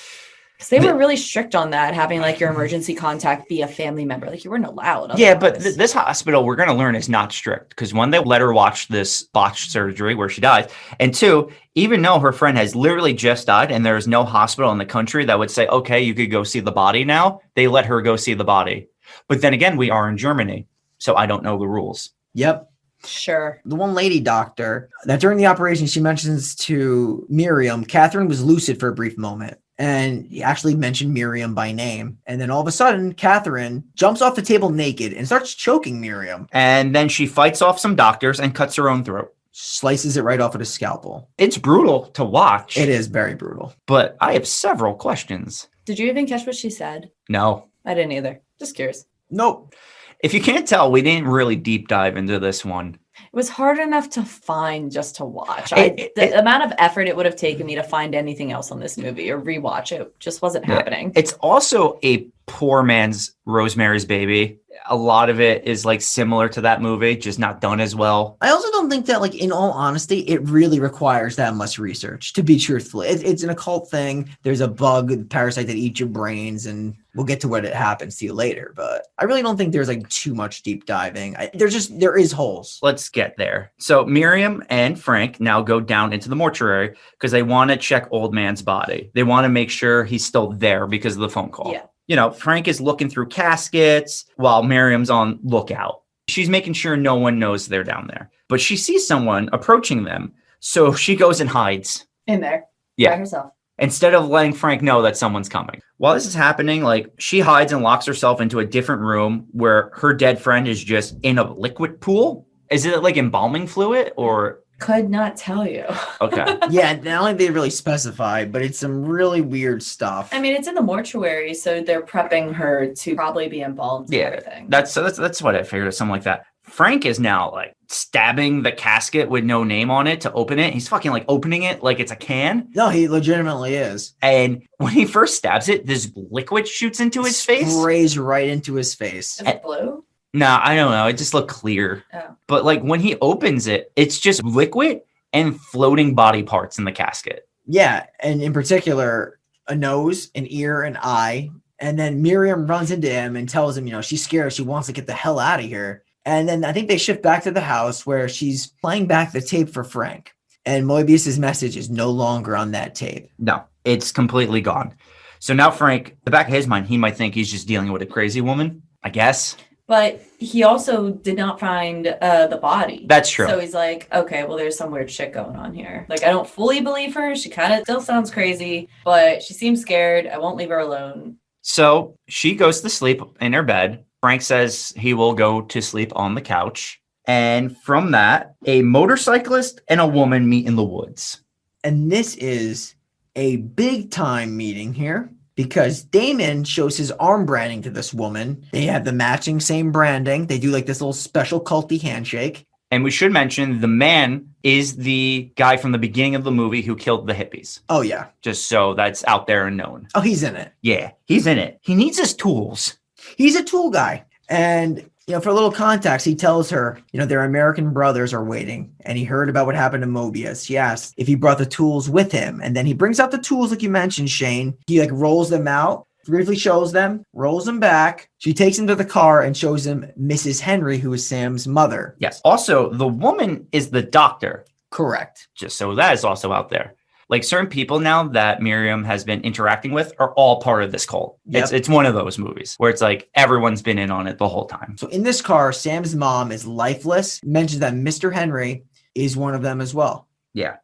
Because they were really strict on that, having like your emergency contact be a family member. Like you weren't allowed. Otherwise. Yeah, but this hospital, we're going to learn, is not strict. Because one, they let her watch this botched surgery where she dies. And two, even though her friend has literally just died and there is no hospital in the country that would say, okay, you could go see the body now, they let her go see the body. But then again, we are in Germany. So I don't know the rules. Yep. Sure. The one lady doctor that during the operation, she mentions to Miriam, Catherine was lucid for a brief moment. And he actually mentioned Miriam by name. And then all of a sudden, Catherine jumps off the table naked and starts choking Miriam. And then she fights off some doctors and cuts her own throat. Slices it right off with a scalpel. It's brutal to watch. It is very brutal. But I have several questions. Did you even catch what she said? No. I didn't either. Just curious. Nope. If you can't tell, we didn't really deep dive into this one. It was hard enough to find just to watch. The amount of effort it would have taken me to find anything else on this movie or rewatch it just wasn't happening. It's also a poor man's Rosemary's Baby. A lot of it is like similar to that movie, just not done as well. I also don't think that, like, in all honesty, it really requires that much research, to be truthful. It's an occult thing. There's a bug, parasite that eats your brains, and we'll get to what it happens to you later. But I really don't think there's like too much deep diving. There is holes. Let's get there. So Miriam and Frank now go down into the mortuary because they want to check old man's body. They want to make sure he's still there because of the phone call. Yeah. Frank is looking through caskets while Miriam's on lookout. She's making sure no one knows they're down there. But she sees someone approaching them. So she goes and hides. In there. Yeah. By herself. Instead of letting Frank know that someone's coming. While this is happening, like, she hides and locks herself into a different room where her dead friend is just in a liquid pool. Is it like embalming fluid or... Could not tell you. Okay. Yeah, not only they really specify, but it's some really weird stuff. I mean, it's in the mortuary, so they're prepping her to probably be embalmed and everything. That's what I figured, something like that. Frank is now like stabbing the casket with no name on it to open it. He's fucking like opening it like it's a can. No, he legitimately is. And when he first stabs it, this liquid shoots into his face. Sprays right into his face. Is it blue? No, I don't know. It just looked clear. Oh. But like when he opens it, it's just liquid and floating body parts in the casket. Yeah, and in particular, a nose, an ear, an eye. And then Miriam runs into him and tells him, she's scared. She wants to get the hell out of here. And then I think they shift back to the house where she's playing back the tape for Frank. And Moebius's message is no longer on that tape. No, it's completely gone. So now Frank, the back of his mind, he might think he's just dealing with a crazy woman, I guess. But he also did not find the body. That's true. So he's like, okay, well, there's some weird shit going on here. Like, I don't fully believe her. She kind of still sounds crazy, but she seems scared. I won't leave her alone. So she goes to sleep in her bed. Frank says he will go to sleep on the couch. And from that, a motorcyclist and a woman meet in the woods. And this is a big time meeting here, because Damon shows his arm branding to this woman. They have the matching same branding. They do like this little special culty handshake. And we should mention the man is the guy from the beginning of the movie who killed the hippies. Oh, yeah. Just so that's out there and known. Oh, he's in it. Yeah, he's in it. He needs his tools. He's a tool guy. And, for a little context, he tells her, their American brothers are waiting. And he heard about what happened to Moebius. He asked if he brought the tools with him. And then he brings out the tools like you mentioned, Shane. He rolls them out, briefly shows them, rolls them back. She takes him to the car and shows him Mrs. Henry, who is Sam's mother. Yes. Also, the woman is the doctor. Correct. Just so that is also out there. Like certain people now that Miriam has been interacting with are all part of this cult. Yep. It's one of those movies where it's like everyone's been in on it the whole time. So in this car, Sam's mom is lifeless, mentions that Mr. Henry is one of them as well. Yeah.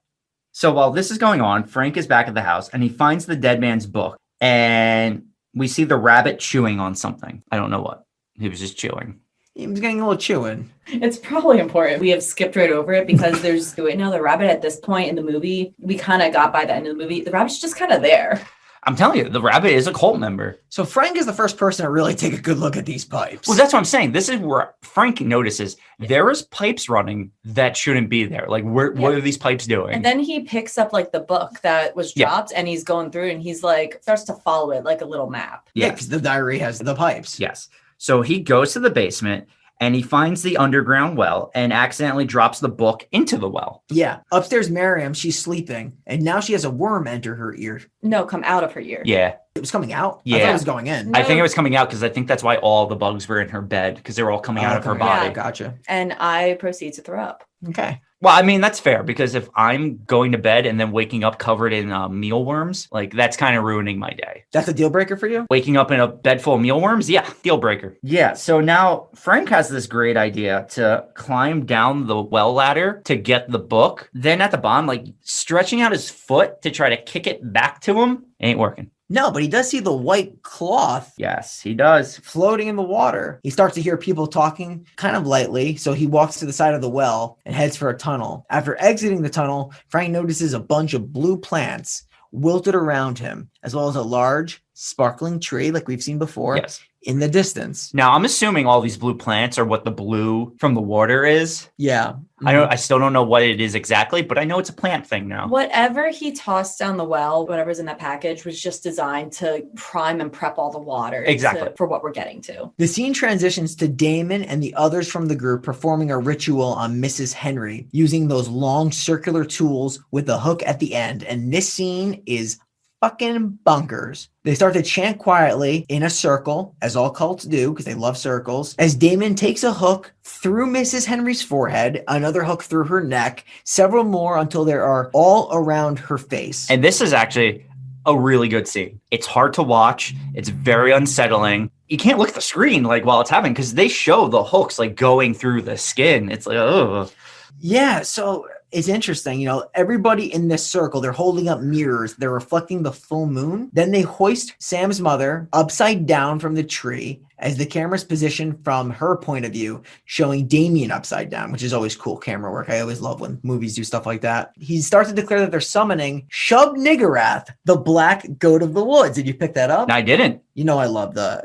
So while this is going on, Frank is back at the house and he finds the dead man's book, and we see the rabbit chewing on something. I don't know what. He was just chewing. He was getting a little chewing. It's probably important. We have skipped right over it because there's the rabbit at this point in the movie. We kind of got by the end of the movie. The rabbit's just kind of there. I'm telling you, the rabbit is a cult member. So Frank is the first person to really take a good look at these pipes. Well, that's what I'm saying. This is where Frank notices there is pipes running that shouldn't be there. Like, what are these pipes doing? And then he picks up like the book that was dropped and he's going through and he's like, starts to follow it like a little map. Yeah, because the diary has the pipes. Yes. So he goes to the basement and he finds the underground well and accidentally drops the book into the well. Yeah. Upstairs, Miriam, she's sleeping, and now she has a worm enter her ear. No, come out of her ear. Yeah. It was coming out? Yeah. I thought it was going in. No. I think it was coming out because I think that's why all the bugs were in her bed, because they were all coming out of her body. Yeah, gotcha. And I proceed to throw up. Okay. Well, I mean, that's fair, because if I'm going to bed and then waking up covered in mealworms, like that's kind of ruining my day. That's a deal breaker for you? Waking up in a bed full of mealworms? Yeah, deal breaker. Yeah, so now Frank has this great idea to climb down the well ladder to get the book. Then at the bottom, like stretching out his foot to try to kick it back to him, ain't working. No, but he does see the white cloth Yes, he does. floating in the water. He starts to hear people talking kind of lightly, so he walks to the side of the well and heads for a tunnel. After exiting the tunnel, Frank notices a bunch of blue plants wilted around him, as well as a large, sparkling tree like we've seen before Yes. in the distance. Now, I'm assuming all these blue plants are what the blue from the water is. Yeah. I still don't know what it is exactly, but I know it's a plant thing now. Whatever he tossed down the well, whatever's in that package, was just designed to prime and prep all the water Exactly. for what we're getting to. The scene transitions to Damon and the others from the group performing a ritual on Mrs. Henry using those long circular tools with a hook at the end. And this scene is fucking bonkers. They start to chant quietly in a circle, as all cults do, because they love circles, as Damon takes a hook through Mrs. Henry's forehead, another hook through her neck, several more until there are all around her face. And this is actually a really good scene. It's hard to watch. It's very unsettling. You can't look at the screen like while it's happening because they show the hooks like going through the skin. It's like, oh. Yeah, so it's interesting. You know, everybody in this circle, they're holding up mirrors. They're reflecting the full moon. Then they hoist Sam's mother upside down from the tree as the camera's positioned from her point of view, showing Damien upside down, which is always cool camera work. I always love when movies do stuff like that. He starts to declare that they're summoning Shub Niggurath, the black goat of the woods. Did you pick that up? I didn't. You know I love the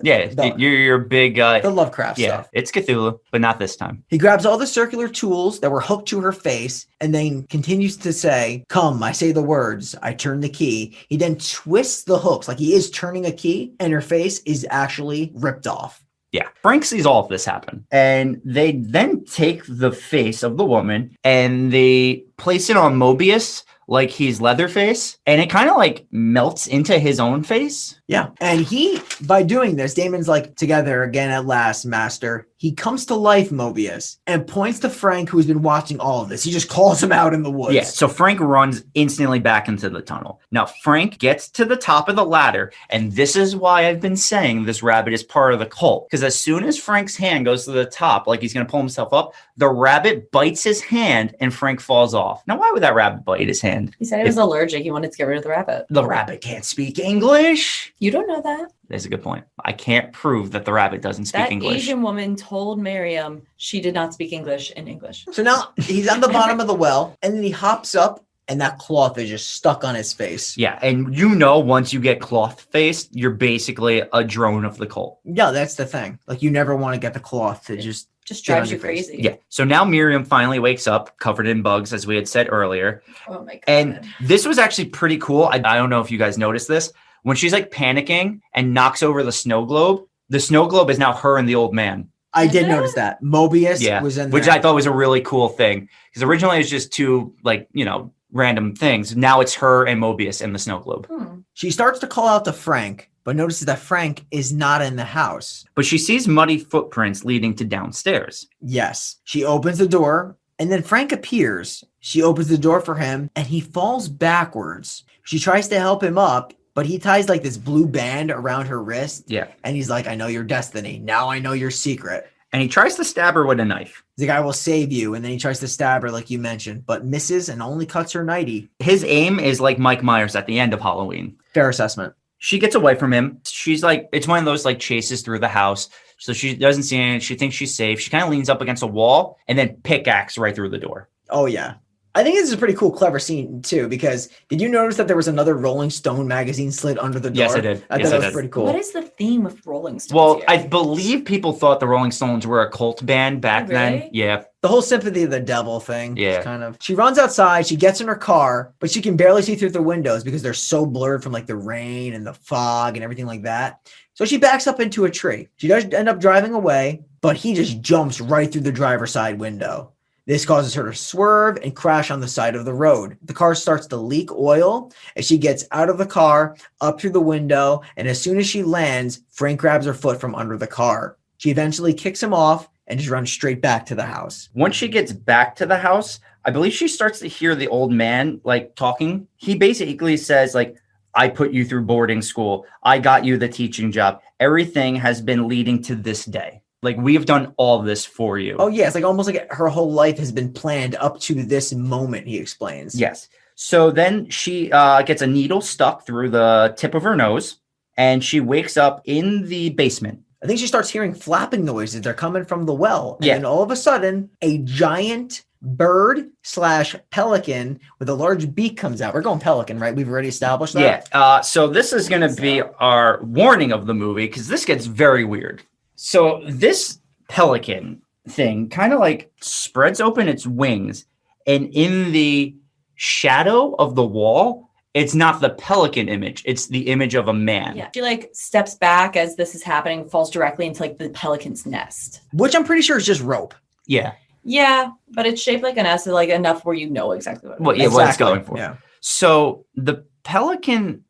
you're big the Lovecraft stuff. It's Cthulhu, but not this time. He grabs all the circular tools that were hooked to her face and then continues to say, "Come, I say the words, I turn the key." He then twists the hooks like he is turning a key, and her face is actually ripped off. Yeah. Frank sees all of this happen. And they then take the face of the woman and they place it on Mobius like he's Leatherface. And it kind of like melts into his own face. Yeah. And he, by doing this, Damon's like, "Together again at last, master." He comes to life, Mobius, and points to Frank, who's been watching all of this. He just calls him out in the woods. Yeah, so Frank runs instantly back into the tunnel. Now, Frank gets to the top of the ladder, and this is why I've been saying this rabbit is part of the cult. Because as soon as Frank's hand goes to the top, like he's going to pull himself up, the rabbit bites his hand, and Frank falls off. Now, why would that rabbit bite his hand? He said he was allergic. He wanted to get rid of the rabbit. The rabbit can't speak English. You don't know that. That's a good point. I can't prove that the rabbit doesn't speak That English. Asian woman told Miriam she did not speak English in English. So now he's on the bottom of the well, and then he hops up, and that cloth is just stuck on his face. Yeah, and you know once you get cloth-faced, you're basically a drone of the cult. Yeah, that's the thing. Like, you never want to get the cloth to just drives on you your face. crazy. Yeah. So now Miriam finally wakes up covered in bugs, as we had said earlier. Oh my God. And this was actually pretty cool. I don't know if you guys noticed this. When she's like panicking and knocks over the snow globe is now her and the old man. I did notice that. Mobius was in there. Which I thought was a really cool thing. Because originally it was just two, like, you know, random things. Now it's her and Mobius in the snow globe. She starts to call out to Frank, but notices that Frank is not in the house. But she sees muddy footprints leading to downstairs. Yes. She opens the door, And then Frank appears. She opens the door for him and he falls backwards. She tries to help him up, but he ties like this blue band around her wrist. Yeah. And he's like, I know your destiny. Now I know your secret. And he tries to stab her with a knife. He's like, I will save you. And then he tries to stab her, like you mentioned, but misses and only cuts her nightie. His aim is like Mike Myers at the end of Halloween. Fair assessment. She gets away from him. She's like, it's one of those like chases through the house. So she doesn't see anything. She thinks she's safe. She kind of leans up against a wall and then pickaxe right through the door. Oh, yeah. I think this is a pretty cool, clever scene, too, because did you notice that there was another Rolling Stone magazine slid under the door? Yes, I did. I thought that was pretty cool. What is the theme with Rolling Stones? Well, here? I believe people thought the Rolling Stones were a cult band back then. Really? Yeah. The whole sympathy of the devil thing. Yeah. Kind of. She runs outside. She gets in her car, but she can barely see through the windows because they're so blurred from like the rain and the fog and everything like that. So she backs up into a tree. She does end up driving away, but he just jumps right through the driver's side window. This causes her to swerve and crash on the side of the road. The car starts to leak oil as she gets out of the car, up through the window, and as soon as she lands, Frank grabs her foot from under the car. She eventually kicks him off and just runs straight back to the house. Once she gets back to the house, I believe she starts to hear the old man like talking. He basically says like, I put you through boarding school. I got you the teaching job. Everything has been leading to this day. Like, we have done all this for you. Oh, yeah. It's like almost like her whole life has been planned up to this moment, he explains. Yes. So then she gets a needle stuck through the tip of her nose, and she wakes up in the basement. I think she starts hearing flapping noises. They're coming from the well. And Yeah. then all of a sudden, a giant bird/pelican with a large beak comes out. We're going pelican, right? We've already established that. Yeah. So this is going to be our warning of the movie, because this gets very weird. So this pelican thing kind of like spreads open its wings, and in the shadow of the wall, it's not the pelican image, it's the image of a man. Yeah. She like steps back as this is happening, falls directly into like the pelican's nest. Which I'm pretty sure is just rope. Yeah. Yeah, but it's shaped like an S, like enough where you know exactly what it is. Well, yeah, what it's Exactly. going for. Yeah. So the pelican,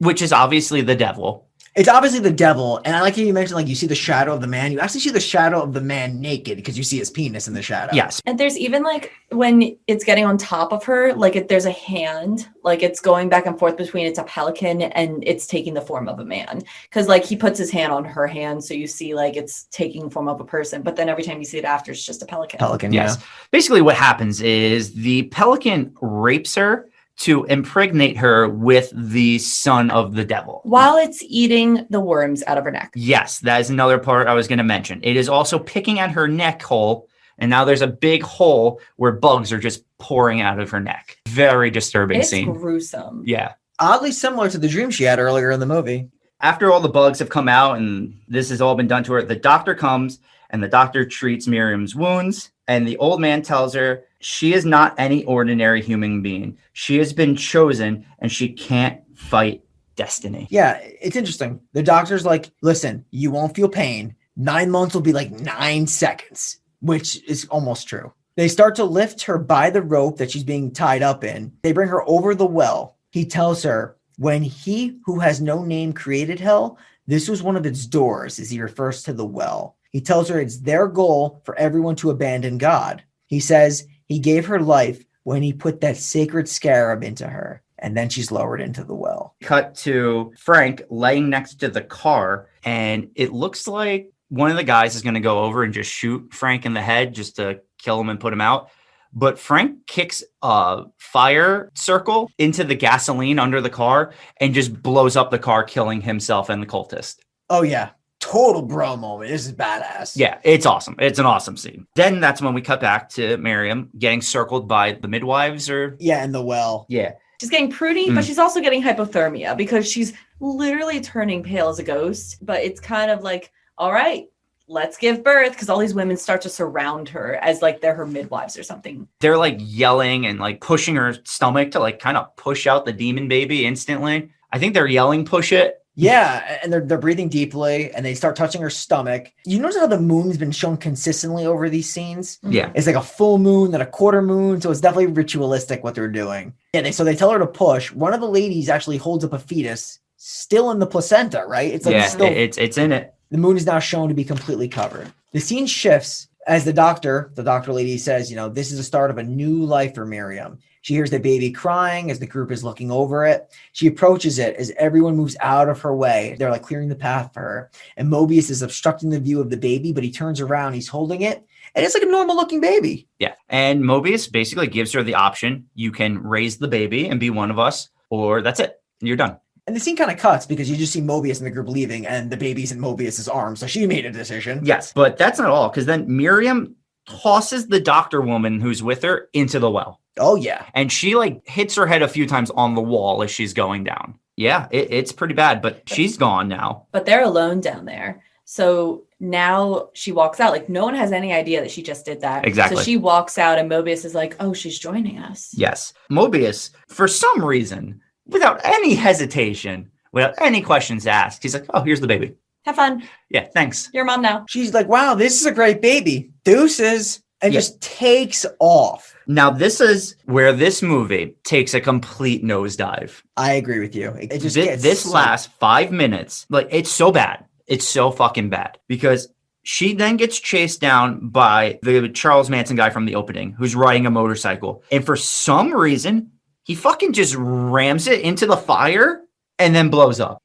which is obviously the devil. It's obviously the devil. And I like how you mentioned, like, you see the shadow of the man. You actually see the shadow of the man naked because you see his penis in the shadow. Yes. And there's even like when it's getting on top of her, like there's a hand, like it's going back and forth between it's a pelican and it's taking the form of a man. Because like he puts his hand on her hand, so you see like it's taking the form of a person. But then every time you see it after, it's just a pelican. Pelican, Yes. yeah. Basically, what happens is the pelican rapes her to impregnate her with the son of the devil. While it's eating the worms out of her neck. Yes, that is another part I was going to mention. It is also picking at her neck hole, and now there's a big hole where bugs are just pouring out of her neck. Very disturbing It's scene. gruesome. Yeah. Oddly similar to the dream she had earlier in the movie. After all the bugs have come out and this has all been done to her, the doctor comes and the doctor treats Miriam's wounds. And the old man tells her she is not any ordinary human being. She has been chosen and she can't fight destiny. Yeah, it's interesting. The doctor's like, listen, you won't feel pain. 9 months will be like 9 seconds, which is almost true. They start to lift her by the rope that she's being tied up in. They bring her over the well. He tells her, when he who has no name created hell, this was one of its doors, as he refers to the well. He tells her it's their goal for everyone to abandon God. He says he gave her life when he put that sacred scarab into her, and then she's lowered into the well. Cut to Frank laying next to the car, and it looks like one of the guys is going to go over and just shoot Frank in the head just to kill him and put him out. But Frank kicks a fire circle into the gasoline under the car and just blows up the car, killing himself and the cultist. Oh, yeah. Total bro moment. This is badass. Yeah, it's awesome. It's an awesome scene. Then that's when we cut back to Miriam getting circled by the midwives or... Yeah, in the well. Yeah. She's getting pruny, but she's also getting hypothermia because she's literally turning pale as a ghost. But it's kind of like, all right, let's give birth, because all these women start to surround her as like they're her midwives or something. They're like yelling and like pushing her stomach to like kind of push out the demon baby instantly. I think they're yelling, push it. Yeah, and they're breathing deeply, and they start touching her stomach. You notice how the moon's been shown consistently over these scenes? Yeah. It's like a full moon, then a quarter moon, so it's definitely ritualistic what they're doing. Yeah, so they tell her to push. One of the ladies actually holds up a fetus, still in the placenta, right? It's like Yeah, still, it's in it. the moon is now shown to be completely covered. The scene shifts As the doctor lady says, this is the start of a new life for Miriam. She hears the baby crying as the group is looking over it. She approaches it as everyone moves out of her way. They're like clearing the path for her. And Mobius is obstructing the view of the baby, but he turns around, he's holding it, and it's like a normal looking baby. Yeah. And Mobius basically gives her the option. You can raise the baby and be one of us, or that's it. You're done. And the scene kind of cuts because you just see Mobius and the group leaving and the baby's in Mobius's arms. So she made a decision. Yes, but that's not all, because then Miriam tosses the doctor woman who's with her into the well. Oh, yeah. And she like hits her head a few times on the wall as she's going down. Yeah, it's pretty bad, but she's gone now. But they're alone down there. So now she walks out. Like, no one has any idea that she just did that. Exactly. So she walks out and Mobius is like, oh, she's joining us. Yes. Mobius, for some reason, without any hesitation, without any questions asked, he's like, oh, here's the baby. Have fun. Yeah, thanks. Your mom now. She's like, wow, this is a great baby. Deuces. And just takes off. Now, this is where this movie takes a complete nosedive. I agree with you. It just this last 5 minutes, like, it's so bad. It's so fucking bad because she then gets chased down by the Charles Manson guy from the opening who's riding a motorcycle. And for some reason, he fucking just rams it into the fire and then blows up.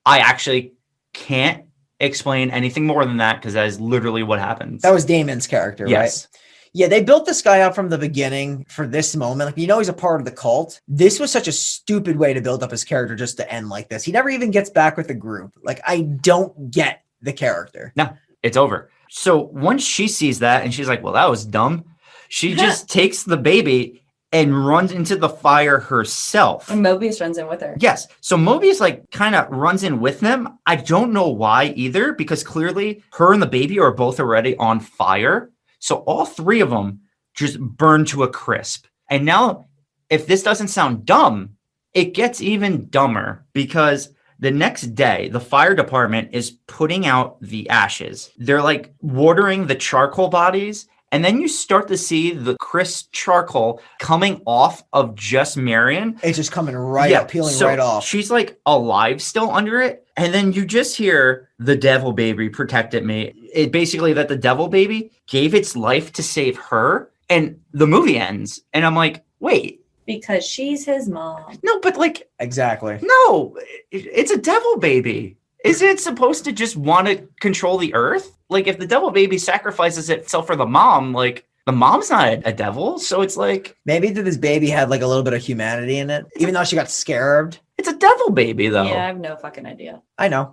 I actually can't explain anything more than that because that is literally what happens. That was Damon's character, yes. Right? Yeah, they built this guy up from the beginning for this moment. Like, he's a part of the cult. This was such a stupid way to build up his character just to end like this. He never even gets back with the group. Like, I don't get the character. No, it's over. So once she sees that and she's like, well, that was dumb. She just takes the baby and runs into the fire herself. And Mobius runs in with her. Yes. So Mobius like kind of runs in with them. I don't know why either, because clearly her and the baby are both already on fire. So all three of them just burn to a crisp. And now, if this doesn't sound dumb, it gets even dumber because the next day, the fire department is putting out the ashes. They're like watering the charcoal bodies. And then you start to see the crisp charcoal coming off of just Marion. It's just coming right up, peeling right off. She's like alive still under it. And then you just hear the devil baby protected me. It basically that the devil baby gave its life to save her. And the movie ends. And I'm like, wait. Because she's his mom. No, but like. Exactly. No, it's a devil baby. Isn't it supposed to just want to control the earth? Like, if the devil baby sacrifices itself for the mom, like, the mom's not a devil. So it's like. Maybe this baby had, like, a little bit of humanity in it, even though she got scared. It's a devil baby, though. Yeah, I have no fucking idea. I know.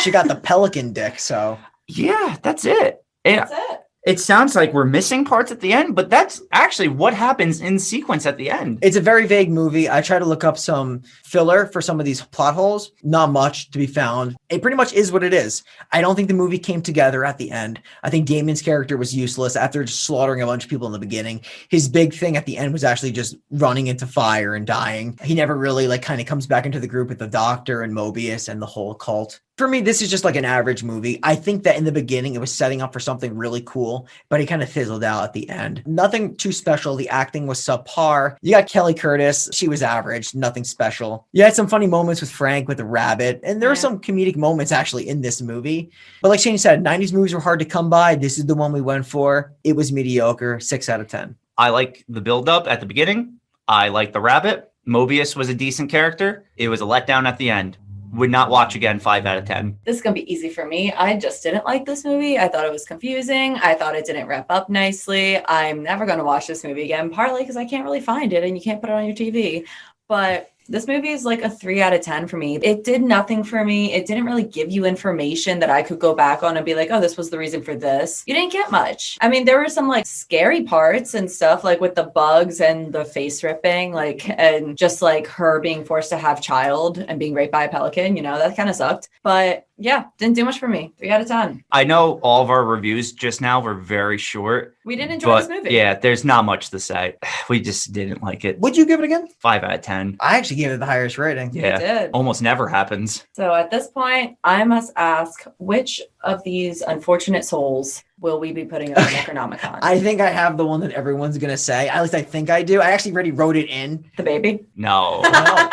She got the pelican dick, so. Yeah, that's it. That's it. It sounds like we're missing parts at the end, but that's actually what happens in sequence at the end. It's a very vague movie. I tried to look up some filler for some of these plot holes. Not much to be found. It pretty much is what it is. I don't think the movie came together at the end. I think Damon's character was useless after just slaughtering a bunch of people in the beginning. His big thing at the end was actually just running into fire and dying. He never really like kind of comes back into the group with the doctor and Mobius and the whole cult. For me, this is just like an average movie. I think that in the beginning, it was setting up for something really cool, but it kind of fizzled out at the end. Nothing too special. The acting was subpar. You got Kelly Curtis. She was average. Nothing special. You had some funny moments with Frank with the rabbit, and there were some comedic moments actually in this movie. But like Shane said, 90s movies were hard to come by. This is the one we went for. It was mediocre. 6 out of 10. I like the build-up at the beginning. I like the rabbit. Mobius was a decent character. It was a letdown at the end. Would not watch again. 5 out of 10. This is gonna be easy for me. I just didn't like this movie. I thought it was confusing. I thought it didn't wrap up nicely. I'm never gonna watch this movie again, partly because I can't really find it and you can't put it on your TV. But this movie is like a 3 out of 10 for me. It did nothing for me. It didn't really give you information that I could go back on and be like, oh, this was the reason for this. You didn't get much. I mean, there were some like scary parts and stuff like with the bugs and the face ripping, like, and just like her being forced to have child and being raped by a pelican, that kind of sucked. But yeah, didn't do much for me. 3 out of 10. I know all of our reviews just now were very short. We didn't enjoy this movie. Yeah, there's not much to say. We just didn't like it. Would you give it again? 5 out of 10. I actually gave it the highest rating. Yeah, did. Almost never happens. So at this point, I must ask, which of these unfortunate souls will we be putting on the Necronomicon? I think I have the one that everyone's going to say. At least I think I do. I actually already wrote it in. The baby? No. No.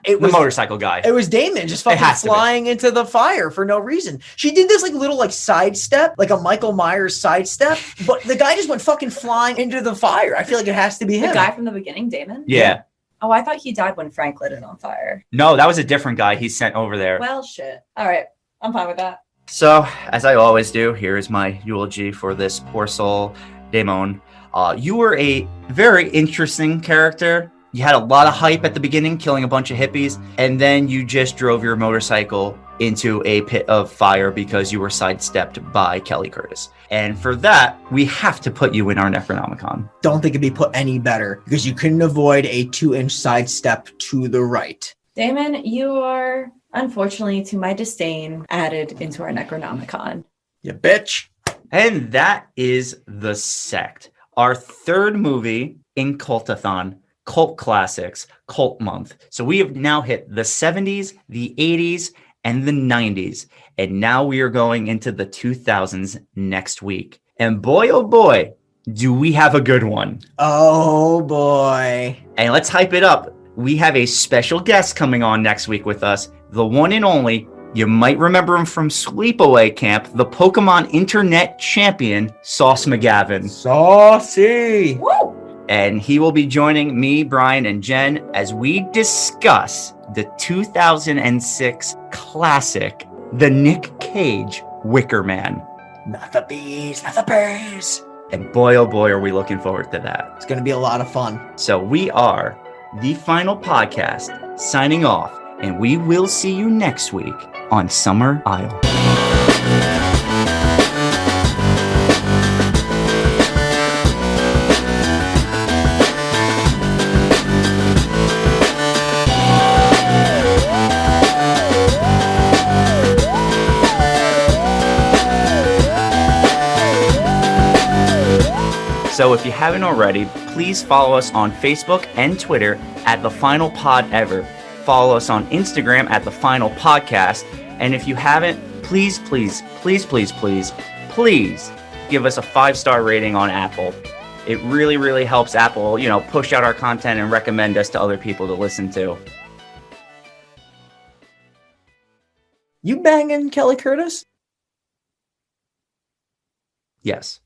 It The was motorcycle guy. It was Damon just fucking has to be. flying into the fire for no reason. She did this like little like sidestep, like a Michael Myers sidestep, but the guy just went fucking flying into the fire. I feel like it has to be The him. guy from the beginning, Damon? Yeah. Oh, I thought he died when Frank lit it on fire. No, that was a different guy he sent over there. Well, shit. All right. I'm fine with that. So, as I always do, here is my eulogy for this poor soul, Damon. You were a very interesting character. You had a lot of hype at the beginning, killing a bunch of hippies, and then you just drove your motorcycle into a pit of fire because you were sidestepped by Kelly Curtis. And for that, we have to put you in our Necronomicon. Don't think it'd be put any better because you couldn't avoid a 2-inch sidestep to the right. Damon, you are, unfortunately, to my disdain, added into our Necronomicon. You bitch. And that is The Sect, our third movie in Cultathon. Cult Classics, Cult Month. So we have now hit the 70s, the 80s, and the 90s. And now we are going into the 2000s next week. And boy, oh boy, do we have a good one. Oh boy. And let's hype it up. We have a special guest coming on next week with us, the one and only, you might remember him from Sleepaway Camp, the Pokemon Internet Champion, Sauce McGavin. Saucy. Woo! And he will be joining me, Brian, and Jen as we discuss the 2006 classic, The Nick Cage Wicker Man. Not the bees, not the bees. And boy, oh boy, are we looking forward to that. It's going to be a lot of fun. So we are the final podcast signing off, and we will see you next week on Summer Isle. So if you haven't already, please follow us on Facebook and Twitter at The Final Pod Ever. Follow us on Instagram at The Final Podcast. And if you haven't, please, please, please, please, please, please give us a 5-star rating on Apple. It really, really helps Apple, push out our content and recommend us to other people to listen to. You banging Kelly Curtis? Yes.